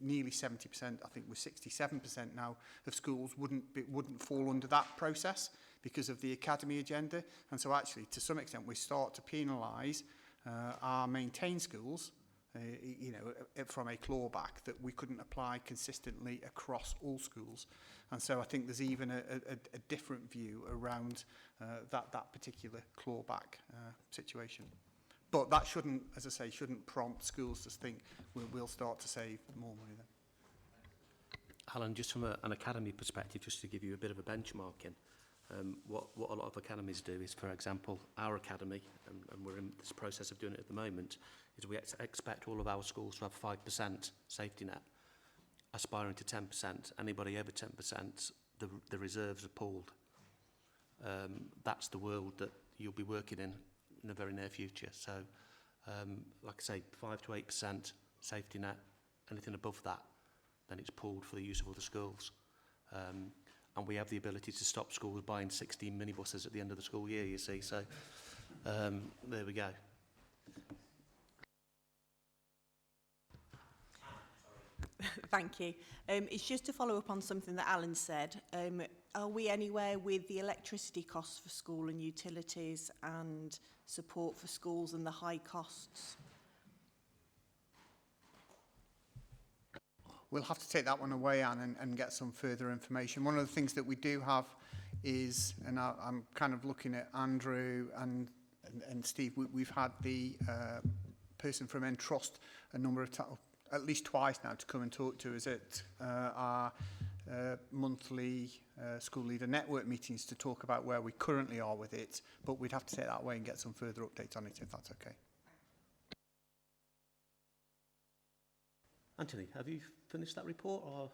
Speaker 3: nearly 70%, I think we're 67% now, of schools wouldn't fall under that process because of the academy agenda. And so actually, to some extent, we start to penalise our maintained schools, from a clawback that we couldn't apply consistently across all schools. And so I think there's even a different view around that particular clawback situation. But that shouldn't, as I say, shouldn't prompt schools to think we'll start to save more money then.
Speaker 1: Alan, just from an academy perspective, just to give you a bit of a benchmarking, what a lot of academies do is, for example, our academy, and we're in this process of doing it at the moment, is we expect all of our schools to have 5% safety net, aspiring to 10%. Anybody over 10%, the reserves are pooled. That's the world that you'll be working in the very near future. So, like I say, 5 to 8% safety net. Anything above that, then it's pooled for the use of other schools. And we have the ability to stop schools buying 16 minibuses at the end of the school year, you see. So, there we go.
Speaker 14: Thank you. It's just to follow up on something that Alan said. Are we anywhere with the electricity costs for school and utilities and support for schools and the high costs?
Speaker 3: We'll have to take that one away, Anne, and get some further information. One of the things that we do have is, and I'm kind of looking at Andrew and Steve, we've had the person from Entrust a number of times, at least twice now, to come and talk to us at our monthly school leader network meetings to talk about where we currently are with it, but we'd have to take that away and get some further updates on it, if that's okay.
Speaker 1: Anthony, have you finished that report, or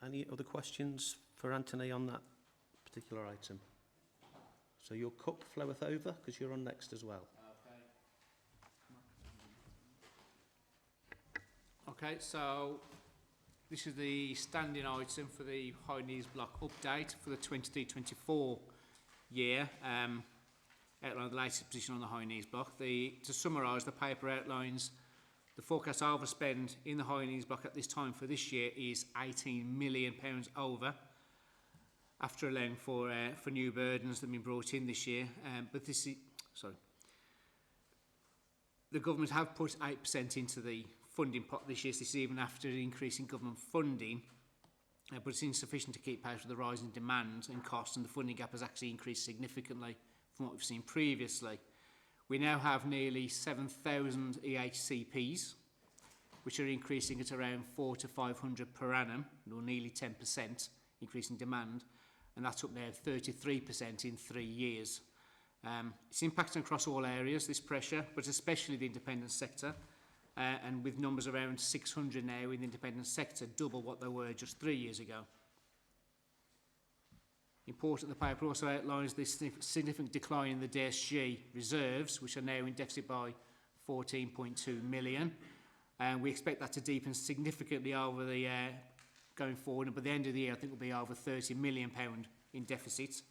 Speaker 1: any other questions for Anthony on that particular item? So your cup floweth over, because you're on next as well.
Speaker 5: Okay, so this is the standing item for the High Needs Block update for the 23-24 year. Outline the latest position on the High Needs Block. To summarise, the paper outlines the forecast overspend in the High Needs Block at this time for this year is £18 million over, after allowing for new burdens that have been brought in this year. The government have put 8% into the funding pot this year, so this is even after increasing government funding, but it's insufficient to keep pace with the rising demand and costs, and the funding gap has actually increased significantly from what we've seen previously. We now have nearly 7,000 EHCPs, which are increasing at around 400 to 500 per annum, or nearly 10% increase in demand, and that's up now 33% in 3 years. It's impacting across all areas, this pressure, but especially the independent sector, and with numbers around 600 now in the independent sector, double what they were just 3 years ago. Important, the paper also outlines the significant decline in the DSG reserves, which are now in deficit by 14.2 million. And we expect that to deepen significantly over the going forward, and by the end of the year I think it will be over £30 million in deficit.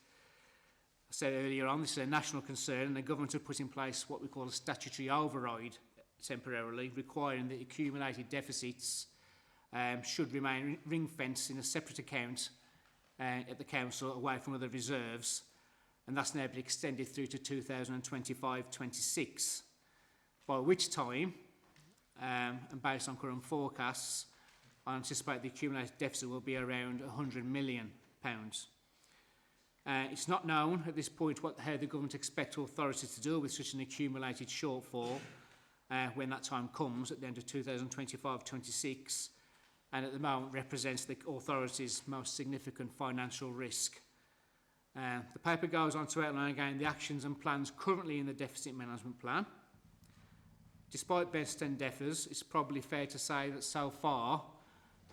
Speaker 5: I said earlier on, this is a national concern, and the government have put in place what we call a statutory override temporarily, requiring that accumulated deficits should remain ring-fenced in a separate account at the council away from other reserves, and that's now been extended through to 2025-26, by which time, and based on current forecasts, I anticipate the accumulated deficit will be around £100 million. It's not known at this point how the government expects authorities to deal with such an accumulated shortfall when that time comes at the end of 2025-26, and at the moment represents the authorities' most significant financial risk. The paper goes on to outline again the actions and plans currently in the deficit management plan. Despite best endeavours, it's probably fair to say that so far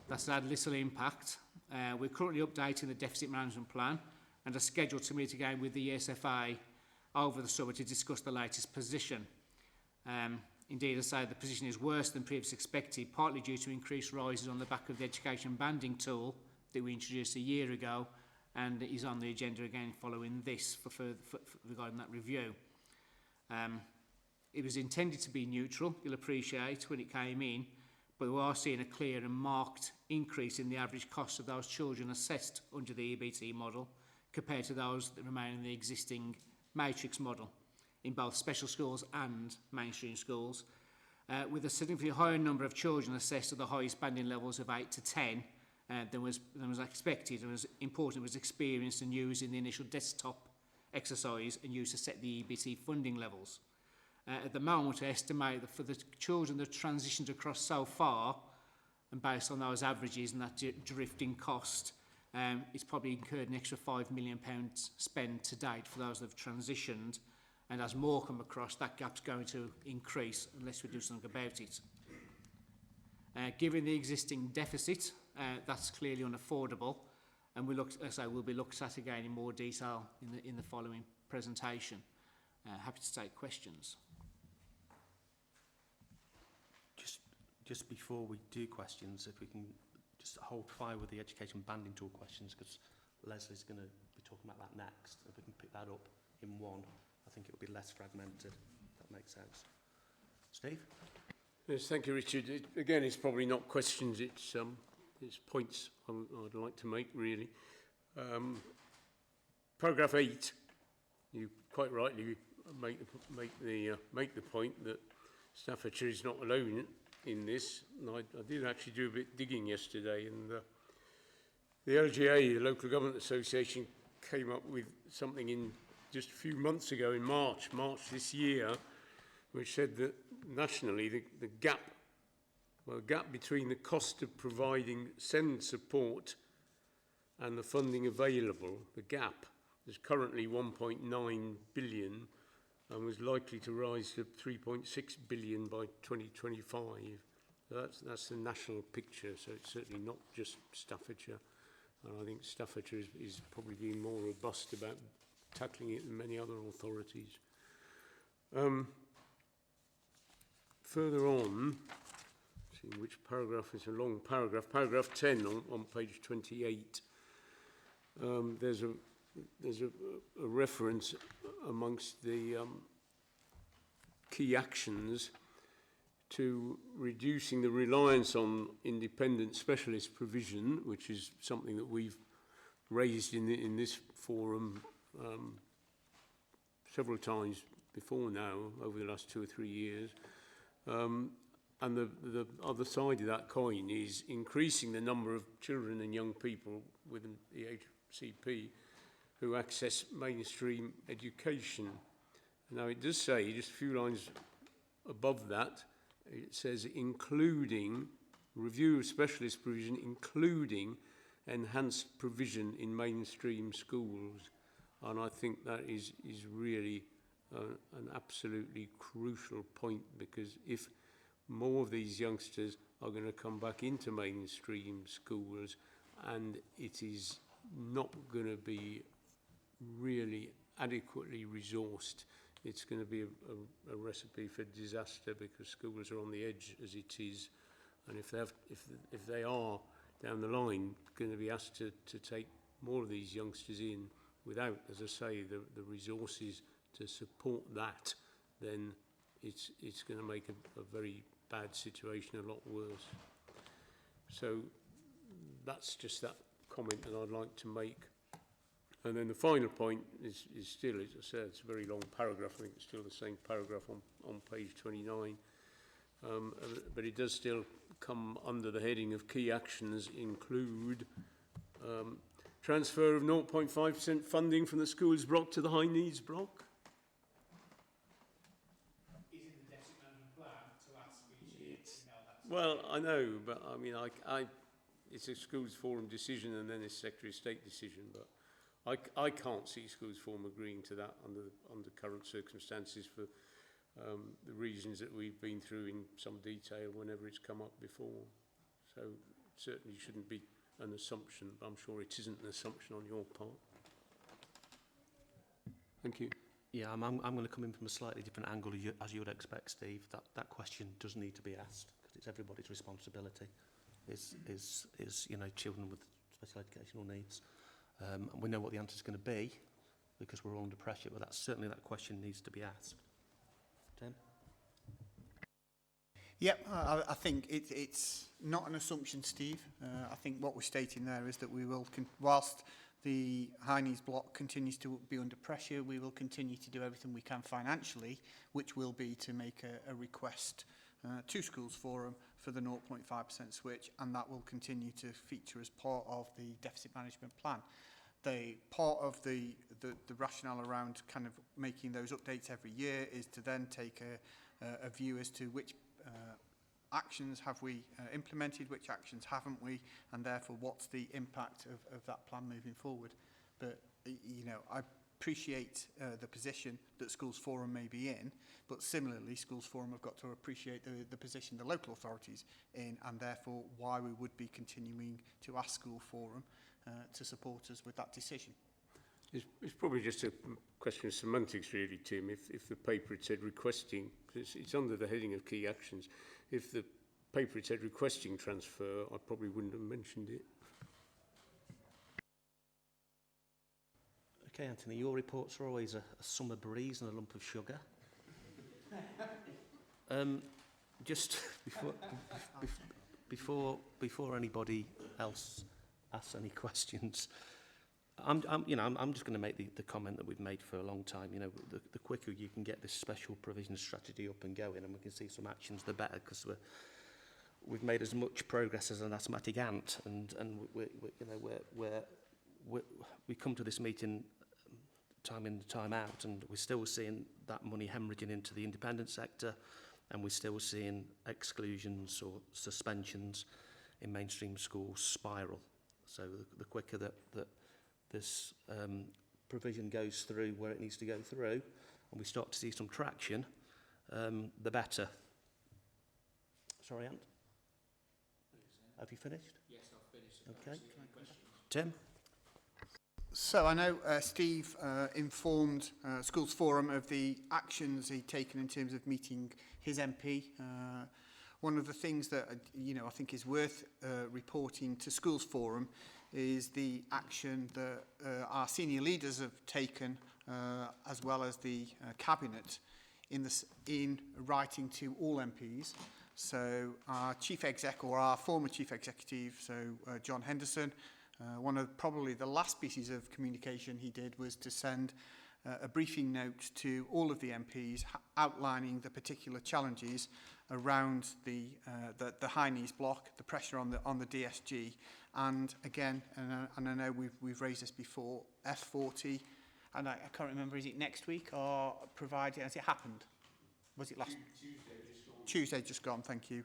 Speaker 5: that's had little impact. We're currently updating the deficit management plan and are scheduled to meet again with the ESFA over the summer to discuss the latest position. Indeed, as I say, the position is worse than previously expected, partly due to increased rises on the back of the education banding tool that we introduced a year ago, and is on the agenda again following this regarding that review. It was intended to be neutral, you'll appreciate, when it came in, but we are seeing a clear and marked increase in the average cost of those children assessed under the EBT model compared to those that remain in the existing matrix model in both special schools and mainstream schools, with a significantly higher number of children assessed at the highest banding levels of 8 to 10 than was expected, and was important was experienced and used in the initial desktop exercise and used to set the EBT funding levels. At the moment, I estimate that for the children that transitioned across so far, and based on those averages and that drifting cost, it's probably incurred an extra £5 million spent to date for those that have transitioned, and as more come across, that gap's going to increase unless we do something about it. Given the existing deficit, that's clearly unaffordable, and will be looked at again in more detail in the following presentation. Happy to take questions.
Speaker 1: Just before we do questions, if we can just hold fire with the education banding tool questions, because Leslie's going to be talking about that next. If we can pick that up in one, I think it will be less fragmented. That makes sense. Steve?
Speaker 7: Yes, thank you, Richard. Again, it's probably not questions, it's points I'd like to make, really. Paragraph 8, you quite rightly make the point that Staffordshire is not alone in this. And I did actually do a bit of digging yesterday, and the LGA, the Local Government Association, came up with something in just a few months ago in March this year, which said that nationally the gap between the cost of providing SEND support and the funding available, the gap is currently 1.9 billion and was likely to rise to 3.6 billion by 2025. So that's the national picture, so it's certainly not just Staffordshire. And I think Staffordshire is probably being more robust about tackling it than many other authorities. Further on, see which paragraph, it's a long paragraph, paragraph 10 on page 28. There's a reference amongst the key actions to reducing the reliance on independent specialist provision, which is something that we've raised in this forum several times before now, over the last 2 or 3 years. And the other side of that coin is increasing the number of children and young people within the HCP who access mainstream education. Now it does say, just a few lines above that, it says including review of specialist provision, including enhanced provision in mainstream schools. And I think that is really an absolutely crucial point, because if more of these youngsters are going to come back into mainstream schools and it is not going to be really adequately resourced, it's going to be a recipe for disaster, because schools are on the edge as it is. And if they are down the line going to be asked to take more of these youngsters in without, as I say, the resources to support that, then it's going to make a very bad situation a lot worse. So that's just that comment that I'd like to make. And then the final point is still, as I said, it's a very long paragraph. I think it's still the same paragraph on page 29. But it does still come under the heading of key actions include transfer of 0.5% funding from the schools block to the high needs block.
Speaker 5: Is in the deficit management plan to ask each year?
Speaker 7: Well, I know, but I mean, it's a schools forum decision and then a Secretary of State decision, but I can't see schools forum agreeing to that under current circumstances for the reasons that we've been through in some detail whenever it's come up before. So it certainly shouldn't be an assumption, but I'm sure it isn't an assumption on your part. Thank you.
Speaker 1: Yeah, I'm going to come in from a slightly different angle, as you would expect, Steve. That question does need to be asked, because it's everybody's responsibility. Is children with special educational needs. And we know what the answer is going to be, because we're all under pressure. But certainly that question needs to be asked. Tim?
Speaker 3: Yep, I think it's not an assumption, Steve. I think what we're stating there is that we will, whilst the high needs block continues to be under pressure, we will continue to do everything we can financially, which will be to make a request to Schools Forum for the 0.5% switch, and that will continue to feature as part of the deficit management plan. The part of the rationale around kind of making those updates every year is to then take a view as to which actions have we implemented, which actions haven't we, and therefore what's the impact of that plan moving forward. But, I appreciate the position that Schools Forum may be in, but similarly Schools Forum have got to appreciate the position the local authorities in, and therefore why we would be continuing to ask School Forum to support us with that decision.
Speaker 7: It's probably just a question of semantics, really, Tim. If the paper had said requesting, it's under the heading of key actions. If the paper had said requesting transfer, I probably wouldn't have mentioned it.
Speaker 1: Okay, Anthony, your reports are always a summer breeze and a lump of sugar. Just before anybody else asks any questions, I'm just going to make the comment that we've made for a long time. The quicker you can get this special provision strategy up and going, and we can see some actions, the better, because we've made as much progress as an asthmatic ant, and we come to this meeting time in, time out, and we're still seeing that money hemorrhaging into the independent sector, and we're still seeing exclusions or suspensions in mainstream schools spiral. So the quicker that this provision goes through where it needs to go through, and we start to see some traction, the better. Sorry, Ant? Have you finished?
Speaker 5: Yes, I've finished.
Speaker 1: Okay. Tim?
Speaker 3: So I know Steve informed Schools Forum of the actions he'd taken in terms of meeting his MP. one of the things that, I think is worth reporting to Schools Forum is the action that our senior leaders have taken, as well as the Cabinet, in writing to all MPs. So our Chief Exec, or our former Chief Executive, so John Henderson, one of probably the last pieces of communication he did was to send a briefing note to all of the MPs outlining the particular challenges around the high knees block, the pressure on the DSG, and again, and I know we've raised this before, F40, and I can't remember, is it next week or provided? Has it happened? Was it last? Tuesday just gone, thank you.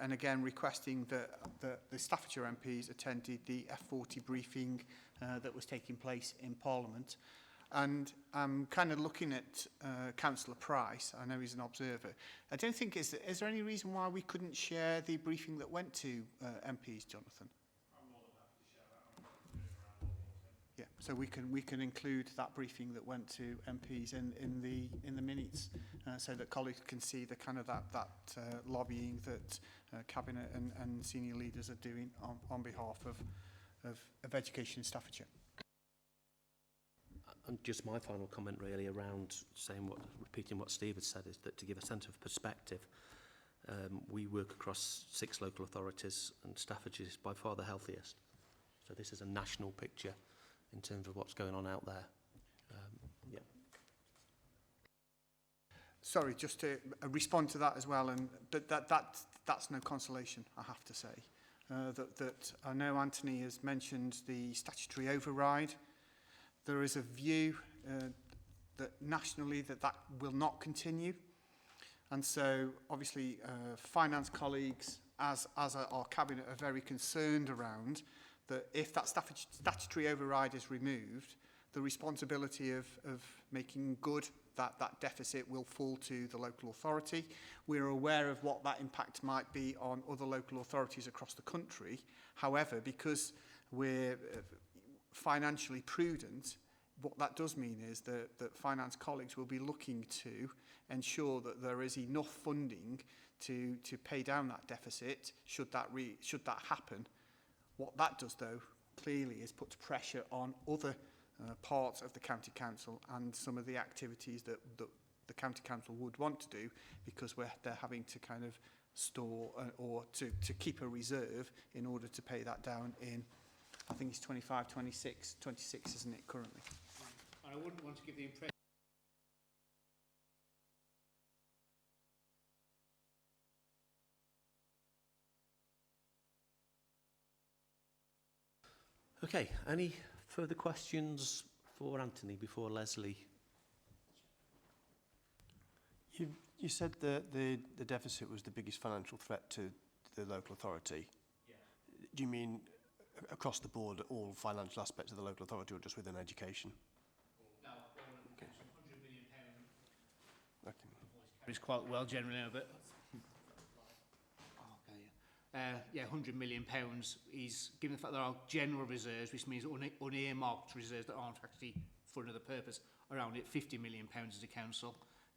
Speaker 3: And again, requesting that the Staffordshire MPs attended the F40 briefing that was taking place in Parliament. And I'm kind of looking at Councillor Price. I know he's an observer. I don't think, is there any reason why we couldn't share the briefing that went to MPs, Jonathan? I'm more than happy to share that. Yeah, so we can include that briefing that went to MPs in the minutes, so that colleagues can see the kind of that lobbying that Cabinet and senior leaders are doing on behalf of education in Staffordshire.
Speaker 1: And just my final comment really around repeating what Steve had said, is that to give a sense of perspective, we work across 6 local authorities and Staffordshire is by far the healthiest. So this is a national picture in terms of what's going on out there. Yeah.
Speaker 3: Sorry, just to respond to that as well, but that's no consolation, I have to say. That I know Anthony has mentioned the statutory override. There is a view that nationally that will not continue. And so obviously finance colleagues as our Cabinet are very concerned around that if that statutory override is removed, the responsibility of making good that deficit will fall to the local authority. We're aware of what that impact might be on other local authorities across the country. However, because we're financially prudent, what that does mean is that finance colleagues will be looking to ensure that there is enough funding to pay down that deficit should that happen. What that does, though, clearly is puts pressure on other parts of the county council and some of the activities that the county council would want to do, because they're having to kind of store or to keep a reserve in order to pay that down in, I think it's 25, 26, isn't it, currently?
Speaker 5: I wouldn't want to give the impression.
Speaker 1: Okay, any further questions for Anthony before Leslie?
Speaker 10: You said that the deficit was the biggest financial threat to the local authority.
Speaker 5: Yeah.
Speaker 10: Do you mean across the board, all financial aspects of the local authority, or just within education?
Speaker 5: No, all of them. Okay. £100 million.
Speaker 10: Okay.
Speaker 5: It's quite well generally, but yeah, £100 million is, given the fact there are general reserves, which means unearmarked reserves that aren't actually for another purpose, around it £50 million as a council.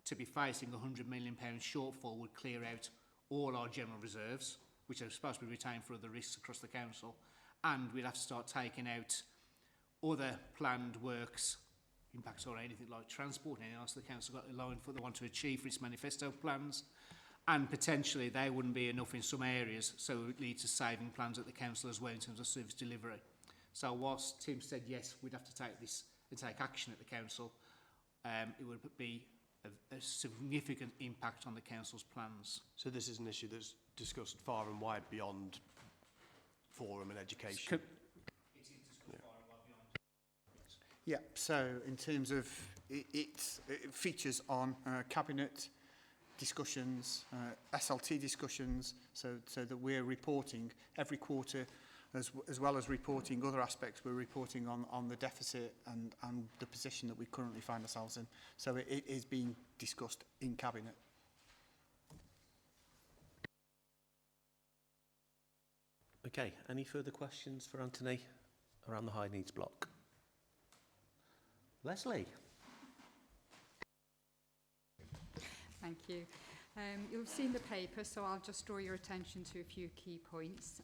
Speaker 5: To be facing a £100 million shortfall would clear out all our general reserves, which are supposed to be retained for other risks across the council, and we'd have to start taking out other planned works, impacts on anything like transport, anything else the council got in line for they want to achieve for its manifesto plans. And potentially they wouldn't be enough in some areas, so it would lead to saving plans at the council as well in terms of service delivery. So whilst Tim said yes, we'd have to take this and take action at the council, it would be a significant impact on the council's plans.
Speaker 10: So this is an issue that's discussed far and wide beyond forum and education.
Speaker 5: It is discussed far and wide beyond.
Speaker 3: Yeah, so in terms of it features on Cabinet discussions, SLT discussions, so that we're reporting every quarter, as well as reporting other aspects. We're reporting on the deficit and the position that we currently find ourselves in. So it is being discussed in Cabinet.
Speaker 1: Okay, any further questions for Anthony around the high needs block? Leslie.
Speaker 15: Thank you. You'll have seen the paper, so I'll just draw your attention to a few key points.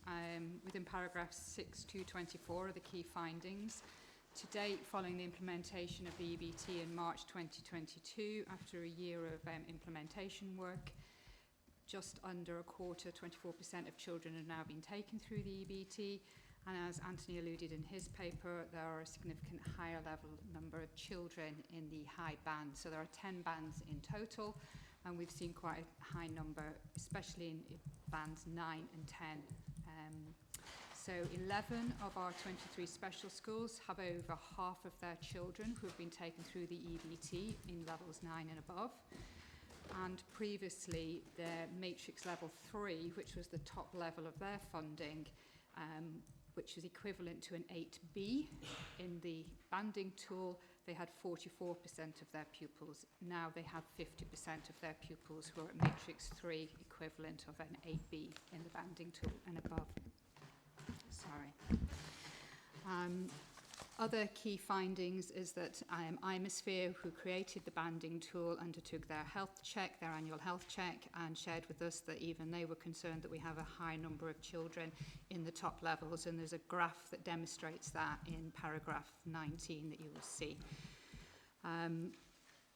Speaker 15: Within paragraphs 6 to 24 are the key findings. To date, following the implementation of the EBT in March 2022, after a year of implementation work, just under a quarter, 24% of children have now been taken through the EBT. And as Anthony alluded in his paper, there are a significant higher level number of children in the high band. So there are 10 bands in total, and we've seen quite a high number, especially in bands 9 and 10. So 11 of our 23 special schools have over half of their children who have been taken through the EBT in levels 9 and above. And previously, their matrix level 3, which was the top level of their funding, which is equivalent to an 8B in the banding tool, they had 44% of their pupils. Now they have 50% of their pupils who are at matrix 3, equivalent of an 8B in the banding tool and above. Sorry. Other key findings is that Imosphere, who created the banding tool, undertook their health check, their annual health check, and shared with us that even they were concerned that we have a high number of children in the top levels, and there's a graph that demonstrates that in paragraph 19 that you will see.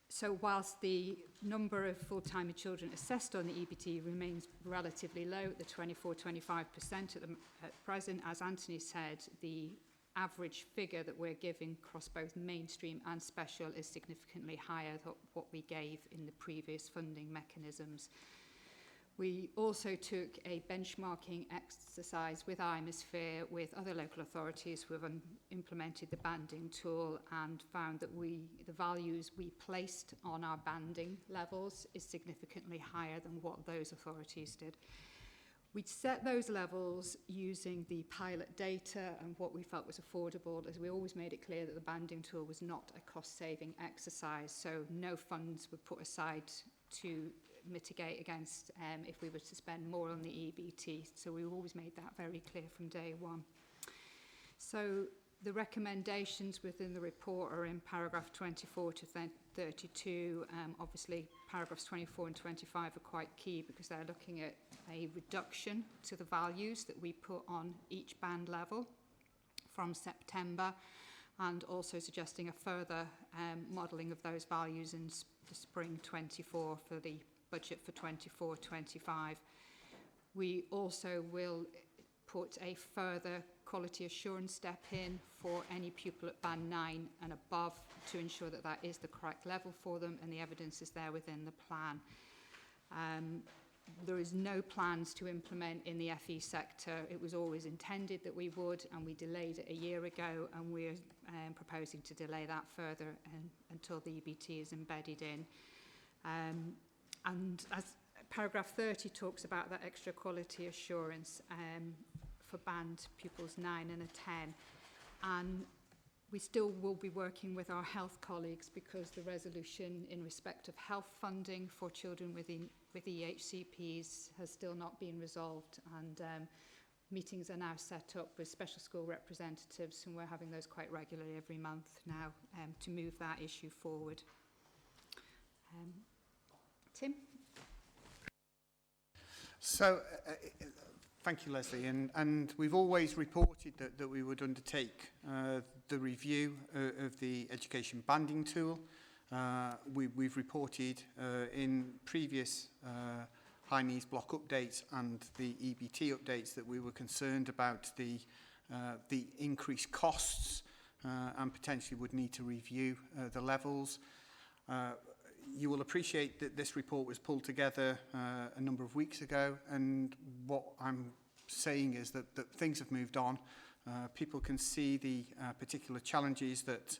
Speaker 15: So whilst the number of full-time children assessed on the EBT remains relatively low at the 24-25% at present, as Anthony said, the average figure that we're giving across both mainstream and special is significantly higher than what we gave in the previous funding mechanisms. We also took a benchmarking exercise with Imosphere with other local authorities who have implemented the banding tool and found that the values we placed on our banding levels is significantly higher than what those authorities did. We set those levels using the pilot data and what we felt was affordable, as we always made it clear that the banding tool was not a cost-saving exercise, so no funds were put aside to mitigate against if we were to spend more on the EBT. So we always made that very clear from day one. So the recommendations within the report are in paragraph 24 to 32. Obviously, paragraphs 24 and 25 are quite key because they're looking at a reduction to the values that we put on each band level from September, and also suggesting a further modelling of those values in the spring 24 for the budget for 24-25. We also will put a further quality assurance step in for any pupil at band 9 and above to ensure that that is the correct level for them, and the evidence is there within the plan. There is no plans to implement in the FE sector. It was always intended that we would, and we delayed it a year ago, and we're proposing to delay that further until the EBT is embedded in. And as paragraph 30 talks about that extra quality assurance for band pupils 9 and a 10. And we still will be working with our health colleagues because the resolution in respect of health funding for children with EHCPs has still not been resolved, and meetings are now set up with special school representatives, and we're having those quite regularly every month now to move that issue forward. Tim?
Speaker 3: So, thank you, Leslie. And we've always reported that we would undertake the review of the education banding tool. We've reported in previous high needs block updates and the EBT updates that we were concerned about the increased costs and potentially would need to review the levels. You will appreciate that this report was pulled together a number of weeks ago, and what I'm saying is that things have moved on. People can see the particular challenges that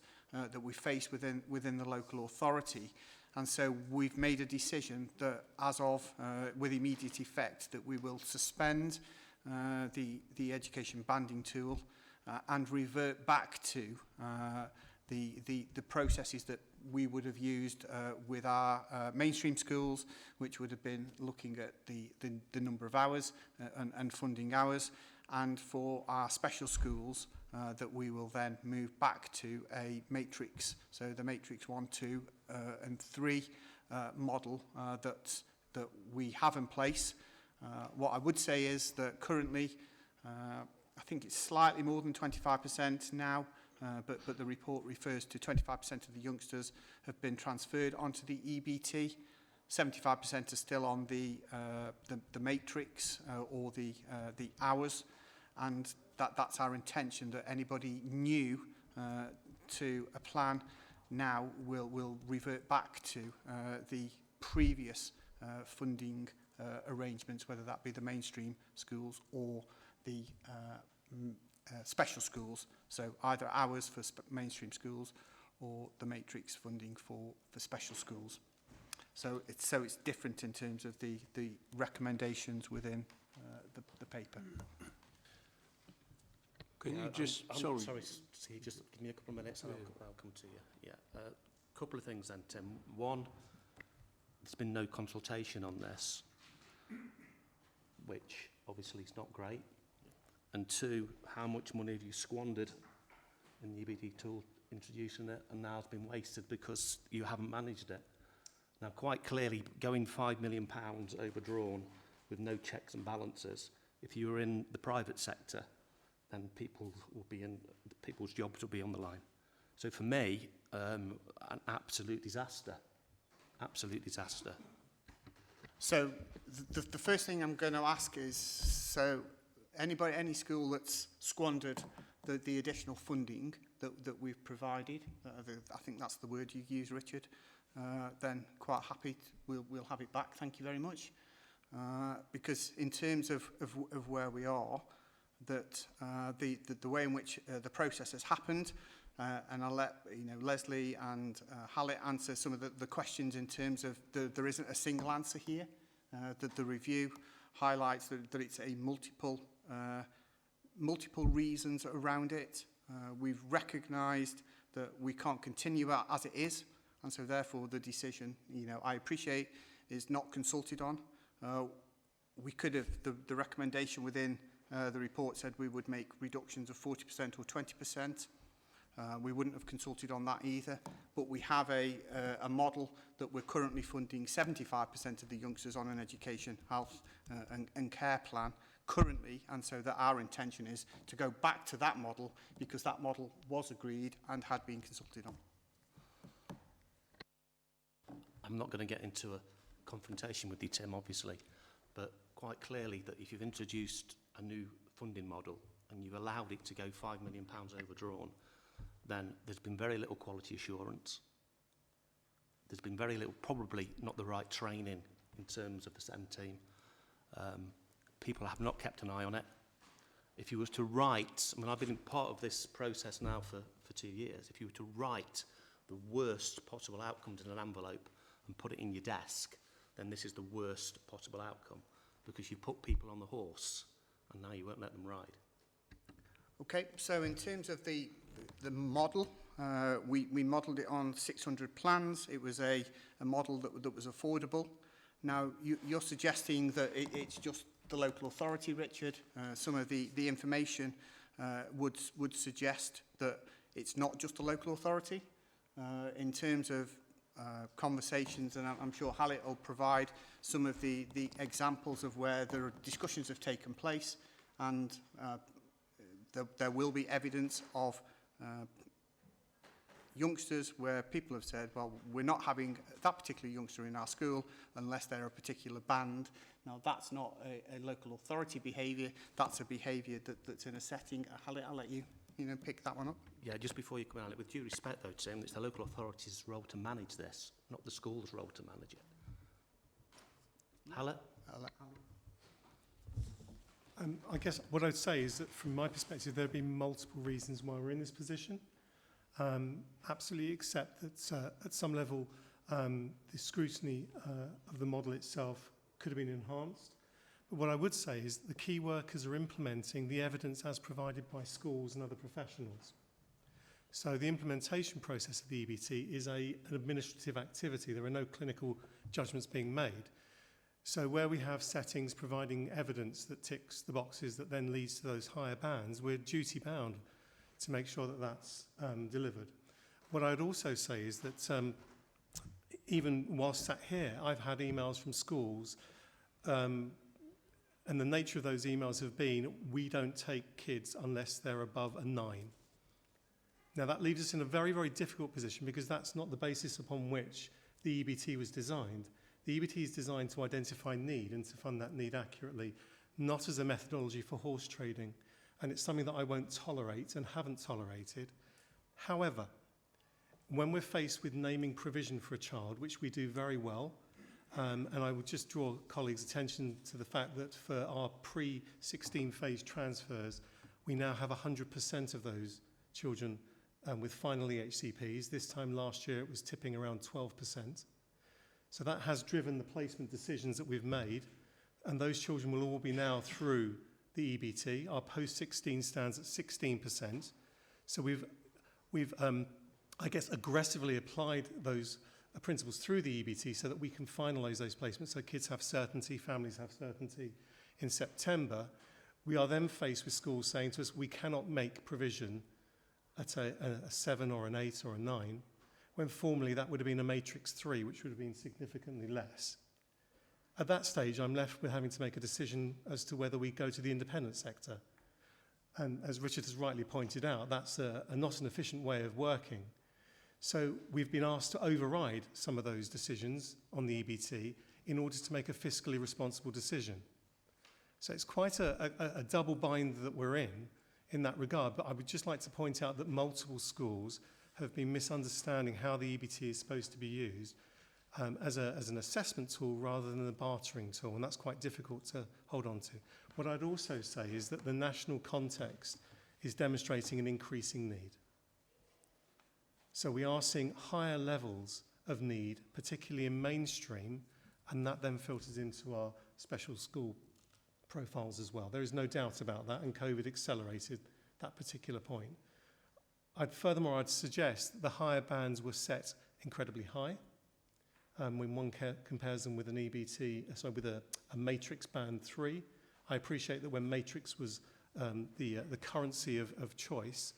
Speaker 3: we face within the local authority, and so we've made a decision that, as of with immediate effect, that we will suspend the education banding tool and revert back to the processes that we would have used with our mainstream schools, which would have been looking at the number of hours and funding hours, and for our special schools that we will then move back to a matrix, so the matrix 1, 2 and 3 model that that we have in place. What I would say is that currently, I think it's slightly more than 25% now, but the report refers to 25% of the youngsters have been transferred onto the EBT. 75% are still on the matrix or the hours, and that's our intention, that anybody new to a plan now will revert back to the previous funding arrangements, whether that be the mainstream schools or the special schools. So either hours for mainstream schools or the matrix funding for special schools. So it's different in terms of the recommendations within the paper.
Speaker 7: Can you just,
Speaker 1: sorry, Steve, just give me a couple of minutes and I'll come to you. Yeah, a couple of things then, Tim. One, there's been no consultation on this, which obviously is not great. And two, how much money have you squandered in the EBD tool introducing it and now it's been wasted because you haven't managed it? Now, quite clearly, going £5 million overdrawn with no checks and balances, if you were in the private sector, then people's jobs will be on the line. So for me, an absolute disaster. Absolute disaster.
Speaker 3: So the first thing I'm going to ask is, so any school that's squandered the additional funding that we've provided, I think that's the word you use, Richard, then quite happy we'll have it back. Thank you very much. Because in terms of where we are, that the way in which the process has happened, and I'll let Leslie and Hallett answer some of the questions in terms of there isn't a single answer here. That the review highlights that it's a multiple reasons around it. We've recognised that we can't continue as it is, and so therefore the decision, I appreciate, is not consulted on. We could have, the recommendation within the report said we would make reductions of 40% or 20%. We wouldn't have consulted on that either, but we have a model that we're currently funding 75% of the youngsters on an education, health and care plan currently, and so that our intention is to go back to that model because that model was agreed and had been consulted on.
Speaker 1: I'm not going to get into a confrontation with you, Tim, obviously, but quite clearly that if you've introduced a new funding model and you've allowed it to go £5 million overdrawn, then there's been very little quality assurance. There's been very little, probably not the right training in terms of the SEM team. People have not kept an eye on it. If you were to write, I've been part of this process now for 2 years, if you were to write the worst possible outcomes in an envelope and put it in your desk, then this is the worst possible outcome because you put people on the horse and now you won't let them ride.
Speaker 3: Okay, so in terms of the model, we modelled it on 600 plans. It was a model that was affordable. Now, you're suggesting that it's just the local authority, Richard. Some of the information would suggest that it's not just the local authority. In terms of conversations, and I'm sure Hallett will provide some of the examples of where the discussions have taken place, and there will be evidence of youngsters where people have said, well, we're not having that particular youngster in our school unless they're a particular band. Now, that's not a local authority behaviour. That's a behaviour that's in a setting. I'll let you pick that one up.
Speaker 1: Yeah, just before you come out, with due respect, though, Tim, it's the local authority's role to manage this, not the school's role to manage it. Hallett?
Speaker 16: I guess what I'd say is that from my perspective, there have been multiple reasons why we're in this position. Absolutely accept that at some level, the scrutiny of the model itself could have been enhanced. But what I would say is the key workers are implementing the evidence as provided by schools and other professionals. So the implementation process of the EBT is an administrative activity. There are no clinical judgments being made. So where we have settings providing evidence that ticks the boxes that then leads to those higher bands, we're duty bound to make sure that that's delivered. What I'd also say is that even whilst sat here, I've had emails from schools, and the nature of those emails have been, we don't take kids unless they're above a 9. Now that leaves us in a very, very difficult position because that's not the basis upon which the EBT was designed. The EBT is designed to identify need and to fund that need accurately, not as a methodology for horse trading. And it's something that I won't tolerate and haven't tolerated. However, when we're faced with naming provision for a child, which we do very well, and I would just draw colleagues' attention to the fact that for our pre-16 phase transfers, we now have 100% of those children with final EHCPs. This time last year, it was tipping around 12%. So that has driven the placement decisions that we've made, and those children will all be now through the EBT. Our post-16 stands at 16%. So we've I guess, aggressively applied those principles through the EBT so that we can finalise those placements, so kids have certainty, families have certainty in September. We are then faced with schools saying to us, we cannot make provision at a 7 or an 8 or a 9, when formerly that would have been a matrix 3, which would have been significantly less. At that stage, I'm left with having to make a decision as to whether we go to the independent sector. And as Richard has rightly pointed out, that's not an efficient way of working. So we've been asked to override some of those decisions on the EBT in order to make a fiscally responsible decision. So it's quite a double bind that we're in that regard. But I would just like to point out that multiple schools have been misunderstanding how the EBT is supposed to be used as an assessment tool rather than a bartering tool, and that's quite difficult to hold on to. What I'd also say is that the national context is demonstrating an increasing need. So we are seeing higher levels of need, particularly in mainstream, and that then filters into our special school profiles as well. There is no doubt about that, and COVID accelerated that particular point. Furthermore, I'd suggest that the higher bands were set incredibly high. When one compares them with an EBT, with a matrix band 3, I appreciate that when matrix was the currency of choice,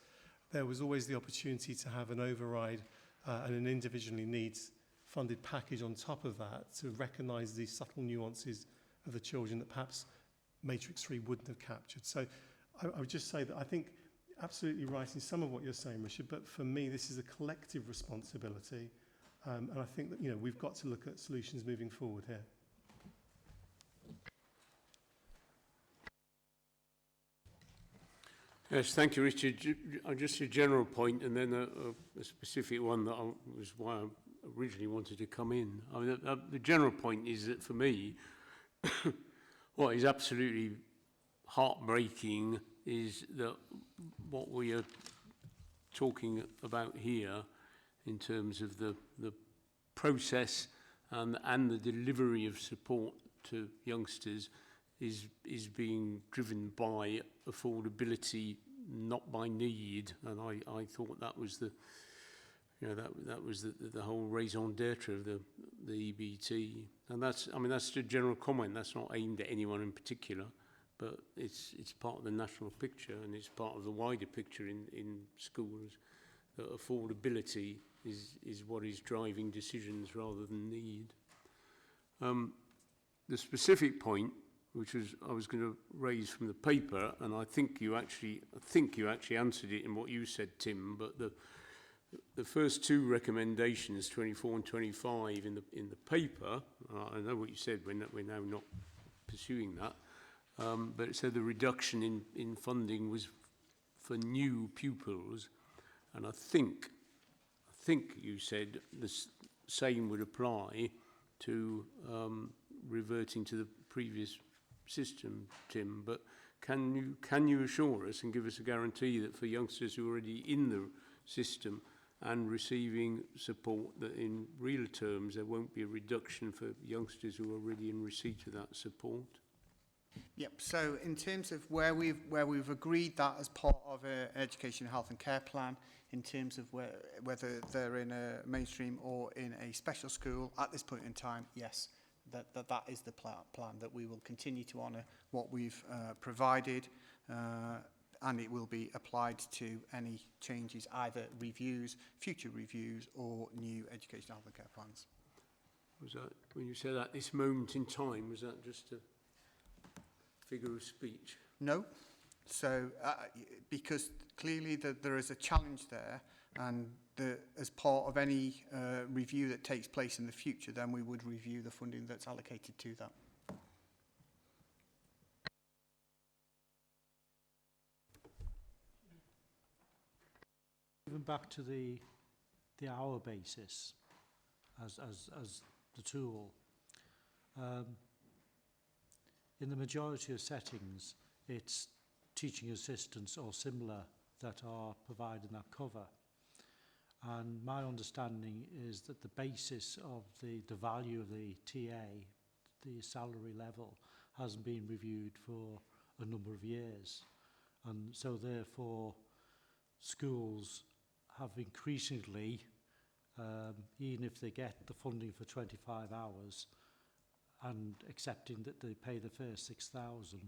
Speaker 16: there was always the opportunity to have an override and an individually needs funded package on top of that to recognise these subtle nuances of the children that perhaps Matrix 3 wouldn't have captured. So I would just say that I think absolutely right in some of what you're saying, Richard, but for me this is a collective responsibility, and I think that we've got to look at solutions moving forward here.
Speaker 7: Yes, thank you, Richard. Just a general point, and then a specific one that was why I originally wanted to come in. I mean, the general point is that for me, what is absolutely heartbreaking is that what we are talking about here, in terms of the process and the delivery of support to youngsters, is being driven by affordability, not by need. And I thought that was the the whole raison d'etre of the EBT. And that's a general comment. That's not aimed at anyone in particular, but it's part of the national picture, and it's part of the wider picture in schools, that affordability is what is driving decisions rather than need. The specific point, which I was going to raise from the paper, and I think you actually answered it in what you said, Tim. But the first two recommendations, 24 and 25, in the paper, I know what you said. We're now not pursuing that, but it said the reduction in funding was for new pupils, and I think you said the same would apply to reverting to the previous system, Tim. But can you assure us and give us a guarantee that for youngsters who are already in the system and receiving support, that in real terms there won't be a reduction for youngsters who are already in receipt of that support?
Speaker 3: Yep. So in terms of where we've agreed that as part of an education, health and care plan, in terms of whether they're in a mainstream or in a special school, at this point in time, yes, that is the plan, that we will continue to honour what we've provided, and it will be applied to any changes, either reviews, future reviews, or new education, health and care plans.
Speaker 7: Was that, when you said at this moment in time, was that just a figure of speech?
Speaker 3: No. So, because clearly there is a challenge there, and as part of any review that takes place in the future, then we would review the funding that's allocated to that.
Speaker 12: Even back to the hour basis as the tool, in the majority of settings, it's teaching assistants or similar that are providing that cover. And my understanding is that the basis of the value of the TA, the salary level, hasn't been reviewed for a number of years. And so therefore, schools have increasingly, even if they get the funding for 25 hours and accepting that they pay the first 6,000,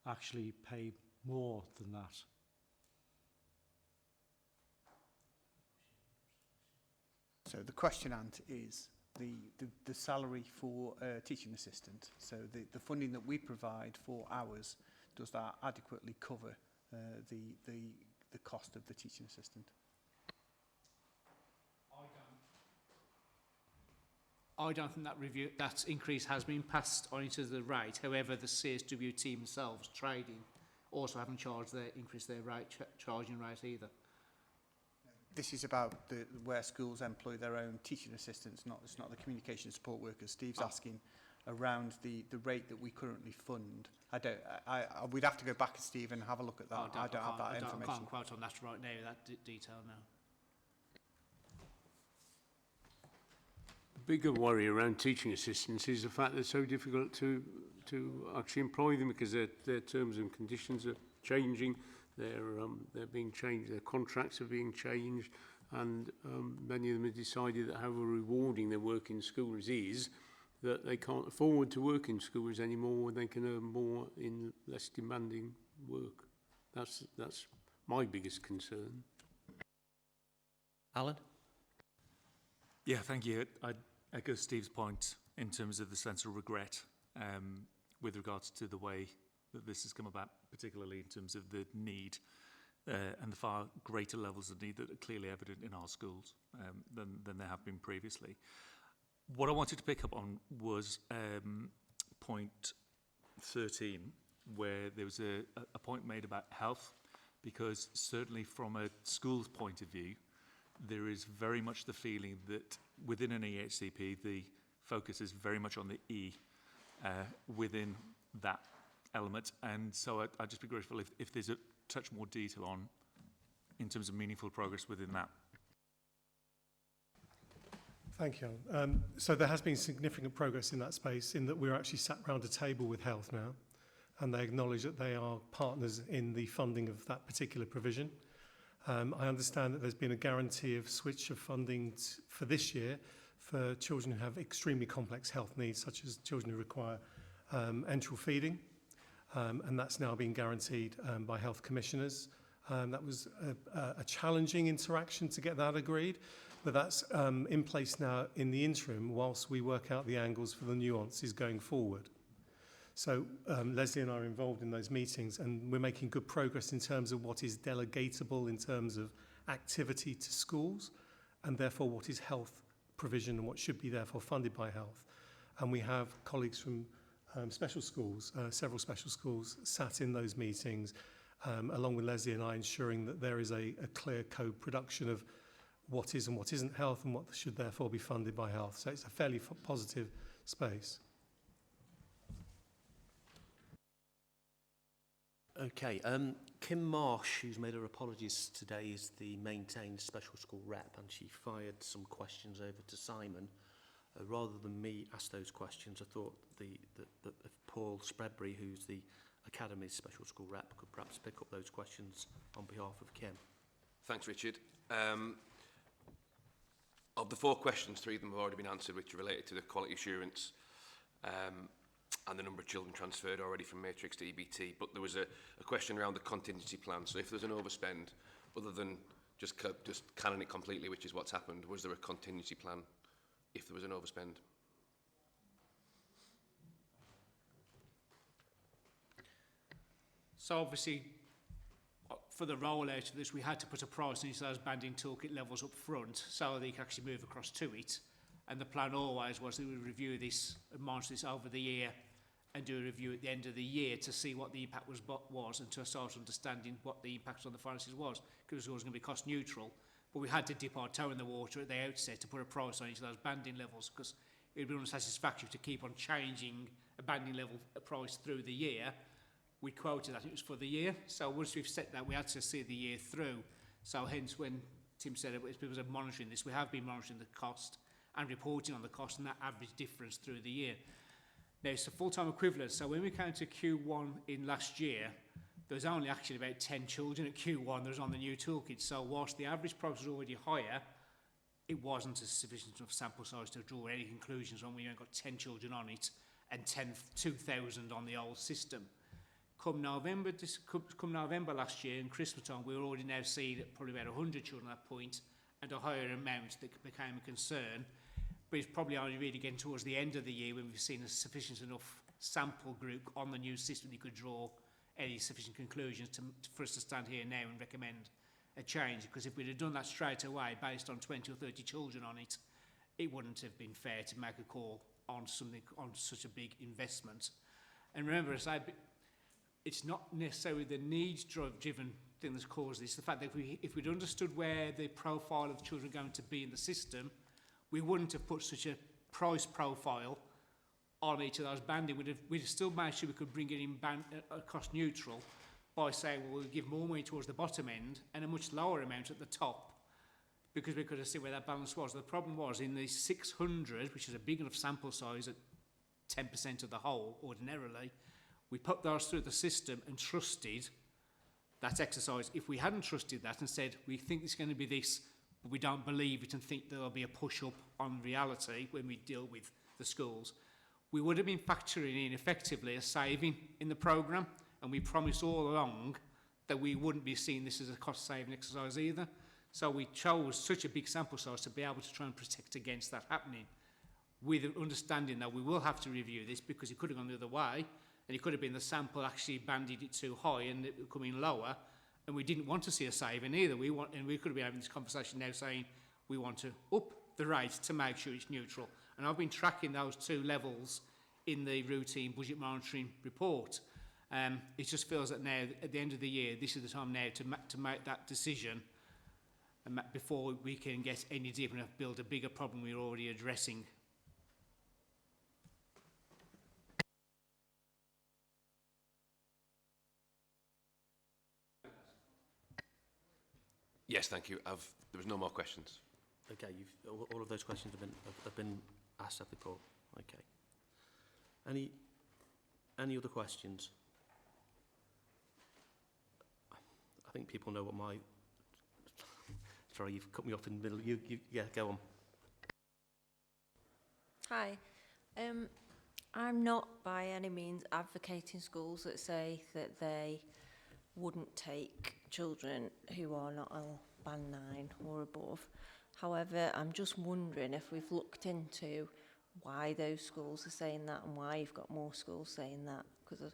Speaker 12: actually pay more than that.
Speaker 3: So the question, Ant, is the salary for a teaching assistant. So the funding that we provide for hours, does that adequately cover the cost of the teaching assistant?
Speaker 5: I don't think that increase has been passed on into the rate. However, the CSW team themselves, trading, also haven't increased their charging rate either.
Speaker 3: This is about where schools employ their own teaching assistants, it's not the communication support workers. Steve's asking around the rate that we currently fund. We'd have to go back to Steve and have a look at that. I don't have that information.
Speaker 5: I can't quote on that right now, that detail now.
Speaker 7: The bigger worry around teaching assistants is the fact that it's so difficult to actually employ them because their terms and conditions are changing. They're being changed, their contracts are being changed, and many of them have decided that however rewarding their work in schools is, that they can't afford to work in schools anymore when they can earn more in less demanding work. That's my biggest concern.
Speaker 1: Alan?
Speaker 13: Yeah, thank you. I'd echo Steve's point in terms of the sense of regret with regards to the way that this has come about, particularly in terms of the need and the far greater levels of need that are clearly evident in our schools than there have been previously. What I wanted to pick up on was point 13, where there was a point made about health, because certainly from a school's point of view, there is very much the feeling that within an EHCP, the focus is very much on the E within that element, and so I'd just be grateful if there's a touch more detail on in terms of meaningful progress within that.
Speaker 16: Thank you, Alan. So there has been significant progress in that space, in that we're actually sat round a table with health now, and they acknowledge that they are partners in the funding of that particular provision. I understand that there's been a guarantee of switch of funding for this year for children who have extremely complex health needs, such as children who require enteral feeding. And that's now been guaranteed by health commissioners. That was a challenging interaction to get that agreed, but that's in place now in the interim whilst we work out the angles for the nuances going forward. So Leslie and I are involved in those meetings, and we're making good progress in terms of what is delegatable in terms of activity to schools, and therefore what is health provision and what should be therefore funded by health. And we have colleagues from special schools, several special schools sat in those meetings, along with Leslie and I, ensuring that there is a clear co-production of what is and what isn't health and what should therefore be funded by health. So it's a fairly positive space.
Speaker 1: Okay, Kim Marsh, who's made her apologies today, is the maintained special school rep, and she fired some questions over to Simon. Rather than me ask those questions, I thought that if Paul Spreadbury, who's the Academy's special school rep, could perhaps pick up those questions on behalf of Kim.
Speaker 17: Thanks, Richard. Of the 4 questions, 3 of them have already been answered, which are related to the quality assurance and the number of children transferred already from Matrix to EBT. But there was a question around the contingency plan. So if there's an overspend, other than just canning it completely, which is what's happened, was there a contingency plan if there was an overspend?
Speaker 5: So obviously, for the rollout of this, we had to put a price on each of those banding toolkit levels up front so they could actually move across to it. And the plan always was that we would review this and monitor this over the year and do a review at the end of the year to see what the impact was and to start understanding what the impact on the finances was, because it was always going to be cost neutral. But we had to dip our toe in the water at the outset to put a price on each of those banding levels, because it would be unsatisfactory to keep on changing a banding level price through the year. We quoted that it was for the year, so once we've set that, we had to see the year through. So hence when Tim said it was monitoring this, we have been monitoring the cost and reporting on the cost and that average difference through the year. Now, it's a full-time equivalent, so when we came to Q1 in last year, there was only actually about 10 children at Q1 that was on the new toolkit, so whilst the average price was already higher, it wasn't a sufficient enough sample size to draw any conclusions when we only got 10 children on it and 2,000 on the old system. Come November last year, in Christmas time, we were already now seeing probably about 100 children at that point, and a higher amount that became a concern. But it's probably only really getting towards the end of the year when we've seen a sufficient enough sample group on the new system that could draw any sufficient conclusions for us to stand here now and recommend a change. Because if we'd have done that straight away based on 20 or 30 children on it, it wouldn't have been fair to make a call on something on such a big investment. And remember, as I it's not necessarily the needs-driven thing that's caused this. The fact that if we'd understood where the profile of children are going to be in the system, we wouldn't have put such a price profile on each of those banding. We'd have still made sure we could bring it in cost neutral by saying, well, we'll give more money towards the bottom end and a much lower amount at the top, because we could have seen where that balance was. The problem was in the 600, which is a big enough sample size at 10% of the whole ordinarily, we put those through the system and trusted that exercise. If we hadn't trusted that and said, we think it's going to be this, but we don't believe it and think there will be a push-up on reality when we deal with the schools, we would have been factoring in effectively a saving in the programme, and we promised all along that we wouldn't be seeing this as a cost-saving exercise either. So we chose such a big sample size to be able to try and protect against that happening, with an understanding that we will have to review this because it could have gone the other way, and it could have been the sample actually banded it too high and it would come in lower, and we didn't want to see a saving either. We could have been having this conversation now saying we want to up the rate to make sure it's neutral. And I've been tracking those two levels in the routine budget monitoring report. It just feels that now, at the end of the year, this is the time now to make that decision before we can get any deeper enough, build a bigger problem we're already addressing.
Speaker 17: Yes, thank you. There was no more questions.
Speaker 1: Okay, all of those questions have been asked at the call. Okay. Any other questions? I think people know what my... Sorry, you've cut me off in the middle. Yeah, go on.
Speaker 18: Hi. I'm not by any means advocating schools that say that they wouldn't take children who are not band 9 or above. However, I'm just wondering if we've looked into why those schools are saying that and why you've got more schools saying that, because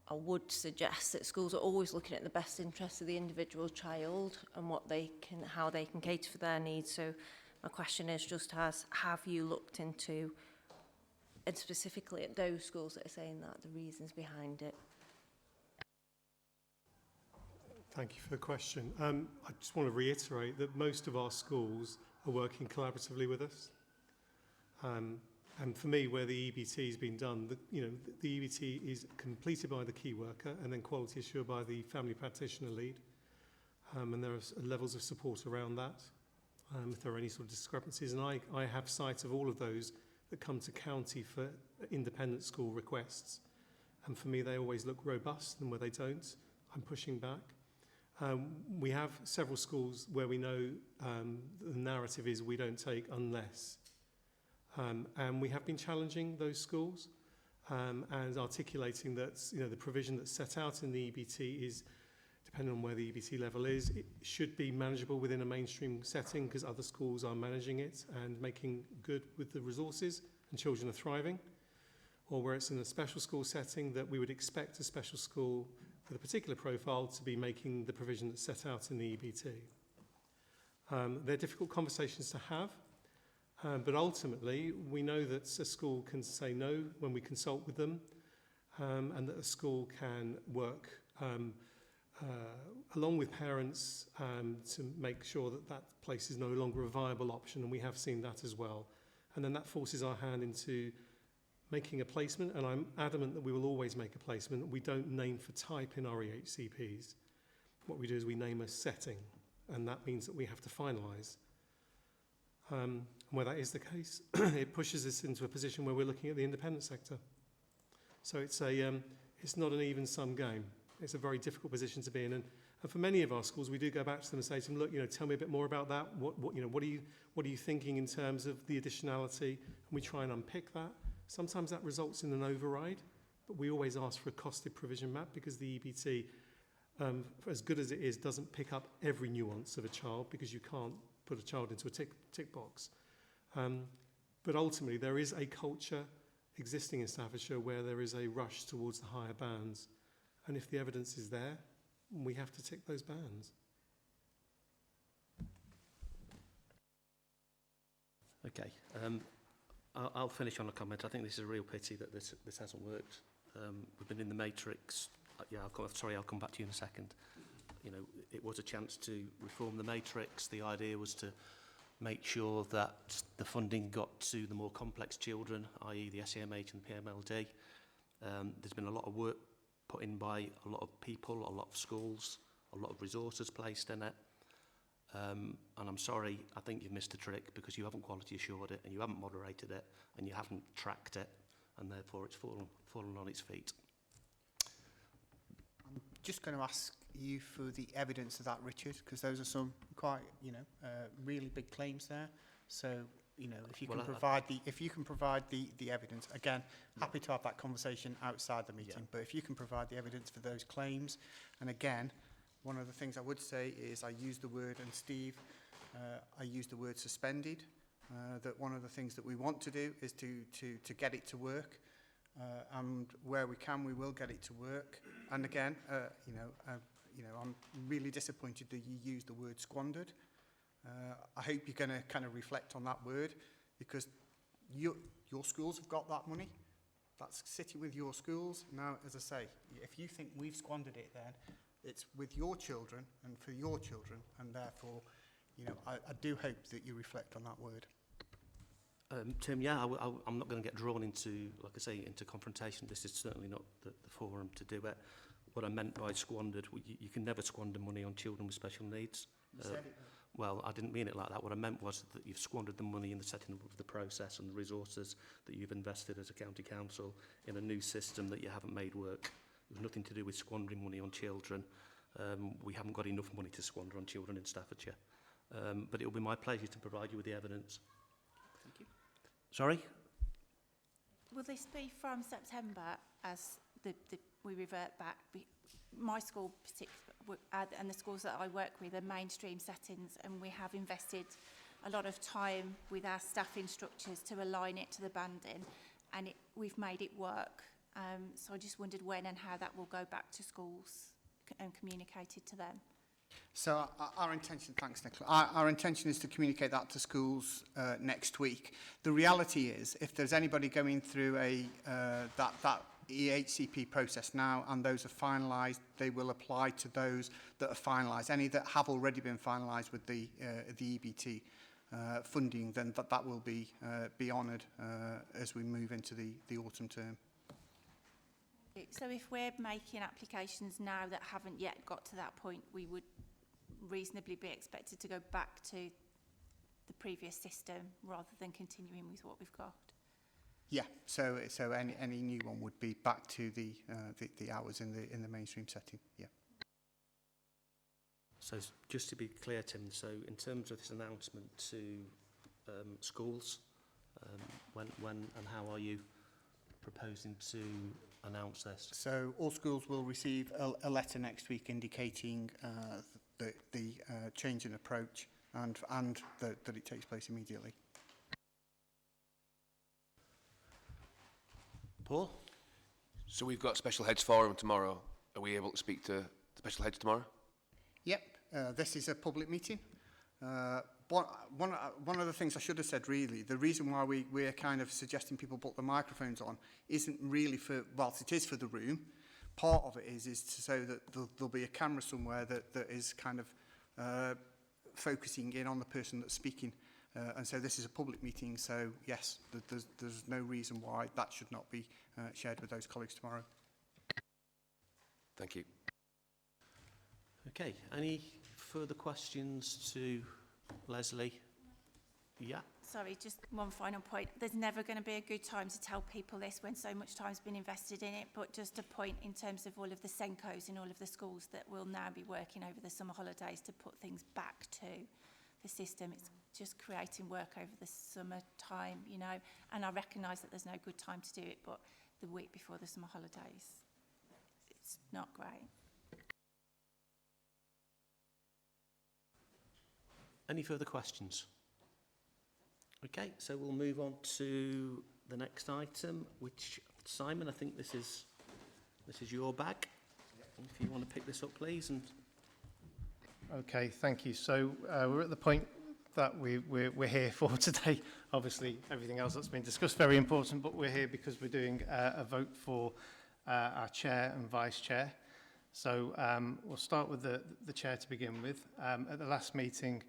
Speaker 18: I would suggest that schools are always looking at the best interest of the individual child and how they can cater for their needs. So my question is just have you looked into, and specifically at those schools that are saying that, the reasons behind it?
Speaker 16: Thank you for the question. I just want to reiterate that most of our schools are working collaboratively with us. And for me, where the EBT has been done, the EBT is completed by the key worker and then quality assured by the family practitioner lead. And there are levels of support around that, if there are any sort of discrepancies. And I have sight of all of those that come to county for independent school requests. And for me, they always look robust, and where they don't, I'm pushing back. We have several schools where we know the narrative is we don't take unless. And we have been challenging those schools and articulating that the provision that's set out in the EBT is, depending on where the EBT level is, it should be manageable within a mainstream setting because other schools are managing it and making good with the resources and children are thriving. Or where it's in a special school setting, that we would expect a special school for the particular profile to be making the provision that's set out in the EBT. They're difficult conversations to have, but ultimately we know that a school can say no when we consult with them, and that a school can work along with parents to make sure that that place is no longer a viable option, and we have seen that as well. And then that forces our hand into making a placement, and I'm adamant that we will always make a placement. We don't name for type in our EHCPs. What we do is we name a setting, and that means that we have to finalise. Where that is the case, it pushes us into a position where we're looking at the independent sector. So it's not an even sum game. It's a very difficult position to be in, and for many of our schools, we do go back to them and say to them, look, tell me a bit more about that. What are you thinking in terms of the additionality? And we try and unpick that. Sometimes that results in an override, but we always ask for a costed provision map because the EBT, as good as it is, doesn't pick up every nuance of a child because you can't put a child into a tick box. But ultimately, there is a culture existing in Staffordshire where there is a rush towards the higher bands. And if the evidence is there, we have to tick those bands.
Speaker 1: Okay. I'll finish on a comment. I think this is a real pity that this hasn't worked. We've been in the matrix. I'll come back to you in a second. It was a chance to reform the matrix. The idea was to make sure that the funding got to the more complex children, i.e. the SEMH and the PMLD. There's been a lot of work put in by a lot of people, a lot of schools, a lot of resources placed in it. And I'm sorry, I think you've missed a trick because you haven't quality assured it and you haven't moderated it and you haven't tracked it, and therefore it's fallen on its feet.
Speaker 3: I'm just going to ask you for the evidence of that, Richard, because those are some quite, really big claims there. So, if you can provide the evidence, again, happy to have that conversation outside the meeting, but if you can provide the evidence for those claims, and again, one of the things I would say is I use the word, and Steve, I use the word suspended, that one of the things that we want to do is to get it to work, and where we can, we will get it to work. And again, I'm really disappointed that you used the word squandered. I hope you're going to kind of reflect on that word, because your schools have got that money. That's sitting with your schools. Now, as I say, if you think we've squandered it, then it's with your children and for your children, and therefore, I do hope that you reflect on that word.
Speaker 1: Tim, I'm not going to get drawn into, like I say, into confrontation. This is certainly not the forum to do it. What I meant by squandered, you can never squander money on children with special needs.
Speaker 3: You said it.
Speaker 1: Well, I didn't mean it like that. What I meant was that you've squandered the money in the setting up of the process and the resources that you've invested as a county council in a new system that you haven't made work. It was nothing to do with squandering money on children. We haven't got enough money to squander on children in Staffordshire. But it will be my pleasure to provide you with the evidence.
Speaker 3: Thank you.
Speaker 1: Sorry?
Speaker 19: Will this be from September as we revert back? My school and the schools that I work with are mainstream settings, and we have invested a lot of time with our staffing structures to align it to the banding, and we've made it work. So I just wondered when and how that will go back to schools and communicated to them.
Speaker 3: So our intention, thanks Nicola, our intention is to communicate that to schools next week. The reality is, if there's anybody going through that EHCP process now and those are finalised, they will apply to those that are finalised. Any that have already been finalised with the EBT funding, then that will be honoured as we move into the autumn term.
Speaker 19: So if we're making applications now that haven't yet got to that point, we would reasonably be expected to go back to the previous system rather than continuing with what we've got?
Speaker 3: Yeah, so any new one would be back to the hours in the mainstream setting. Yeah.
Speaker 1: So just to be clear, Tim, so in terms of this announcement to schools, when and how are you proposing to announce this?
Speaker 3: So all schools will receive a letter next week indicating the change in approach and that it takes place immediately.
Speaker 1: Paul?
Speaker 17: So we've got Special Heads Forum tomorrow. are we able to speak to the special heads tomorrow?
Speaker 3: Yep, this is a public meeting. One of the things I should have said, really, the reason why we're kind of suggesting people put the microphones on isn't really for, whilst it is for the room, part of it is so that there'll be a camera somewhere that is kind of focusing in on the person that's speaking. And so this is a public meeting, so yes, there's no reason why that should not be shared with those colleagues tomorrow.
Speaker 17: Thank you.
Speaker 1: Okay, any further questions to Leslie? Yeah.
Speaker 19: Sorry, just one final point. There's never going to be a good time to tell people this when so much time's been invested in it, but just a point in terms of all of the Senkos in all of the schools that will now be working over the summer holidays to put things back to the system. It's just creating work over the summer time, you know, and I recognise that there's no good time to do it, but the week before the summer holidays, it's not great.
Speaker 1: Any further questions? Okay, so we'll move on to the next item, which, Simon, I think this is your bag. If you want to pick this up, please. And
Speaker 2: Okay, thank you. So we're at the point that we're here for today. Obviously, everything else that's been discussed very important, but we're here because we're doing a vote for our chair and vice chair. So we'll start with the chair to begin with. At the last meeting,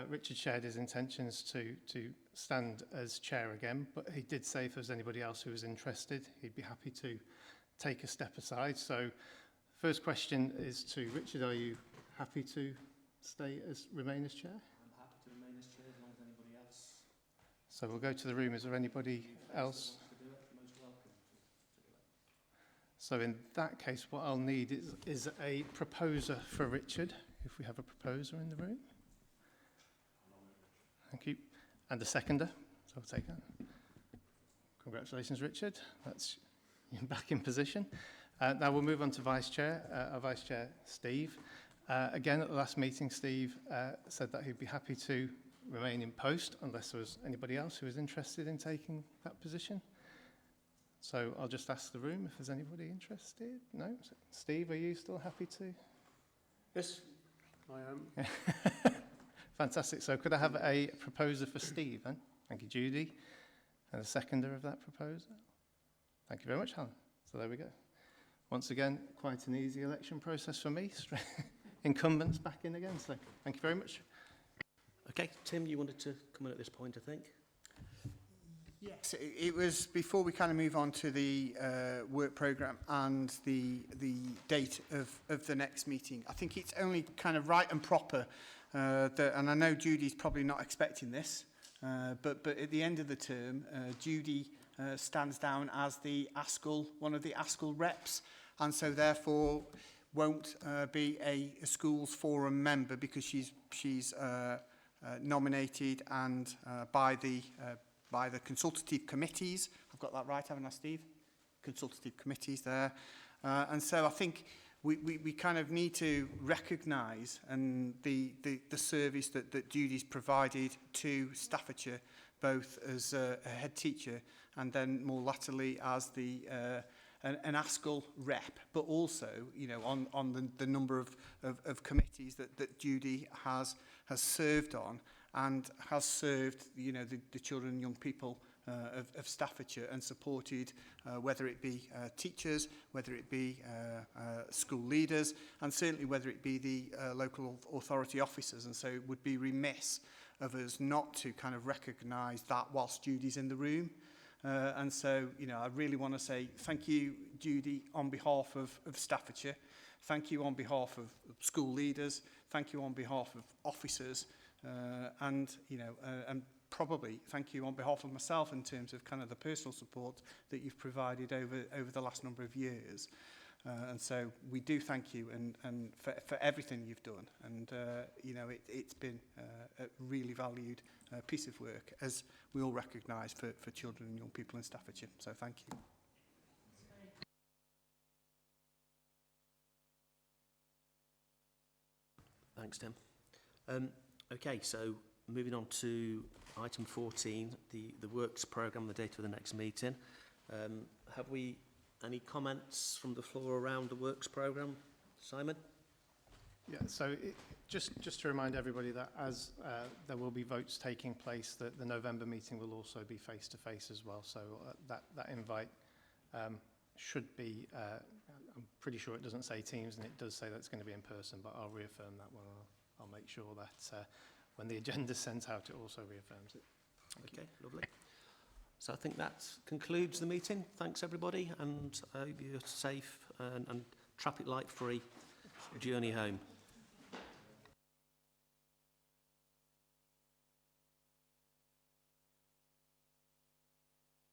Speaker 2: Richard shared his intentions to stand as chair again, but he did say if there was anybody else who was interested, he'd be happy to take a step aside. So first question is to Richard. Are you happy to remain as chair?
Speaker 1: I'm happy to remain as chair as long as anybody else.
Speaker 2: So we'll go to the room. Is there anybody else?
Speaker 1: To do it, most welcome to do it.
Speaker 2: So in that case, what I'll need is a proposer for Richard, if we have a proposer in the room. Thank you. And a seconder. So I'll take that. Congratulations, Richard. That's you're back in position. Now we'll move on to Vice Chair. Our Vice Chair, Steve. Again, at the last meeting, Steve said that he'd be happy to remain in post unless there was anybody else who was interested in taking that position. So I'll just ask the room if there's anybody interested. No? Steve, are you still happy to?
Speaker 7: Yes, I am.
Speaker 2: Fantastic. So could I have a proposer for Steve then? Thank you, Judy. And a seconder of that proposal. Thank you very much, Helen. So there we go. Once again, quite an easy election process for me. Incumbents back in again. So thank you very much.
Speaker 1: Okay, Tim, you wanted to come in at this point, I think.
Speaker 3: Yes, it was before we kind of move on to the work programme and the date of the next meeting. I think it's only kind of right and proper that, and I know Judy's probably not expecting this, but at the end of the term, Judy stands down as the ASCL, one of the ASCL reps, and so therefore won't be a schools forum member because she's nominated and by the consultative committees. I've got that right, haven't I, Steve? Consultative committees there. And so I think we kind of need to recognise and the service that Judy's provided to Staffordshire, both as a head teacher and then more latterly as an ASCL rep, but also, you know, on the number of committees that Judy has served on and has served, you know, the children and young people of Staffordshire and supported whether it be teachers, whether it be school leaders, and certainly whether it be the local authority officers. And so it would be remiss of us not to kind of recognise that whilst Judy's in the room. And so, you know, I really want to say thank you, Judy, on behalf of Staffordshire. Thank you on behalf of school leaders. Thank you on behalf of officers. And, you know, and probably thank you on behalf of myself in terms of kind of the personal support that you've provided over the last number of years. And so we do thank you and for everything you've done. And, you know, it's been a really valued piece of work, as we all recognise, for children and young people in Staffordshire. So thank you.
Speaker 1: Thanks, Tim. Okay, so moving on to item 14, the works programme, the date of the next meeting. Have we Any comments from the floor around the works programme? Simon?
Speaker 2: Yeah, so just to remind everybody that as there will be votes taking place, that the November meeting will also be face-to-face as well. So that invite should be, I'm pretty sure it doesn't say Teams, and it does say that it's going to be in person, but I'll reaffirm that one. I'll make sure that when the agenda's sent out, it also reaffirms it.
Speaker 1: Okay, lovely. So I think that concludes the meeting. Thanks, everybody, and I hope you're safe and traffic light free journey home.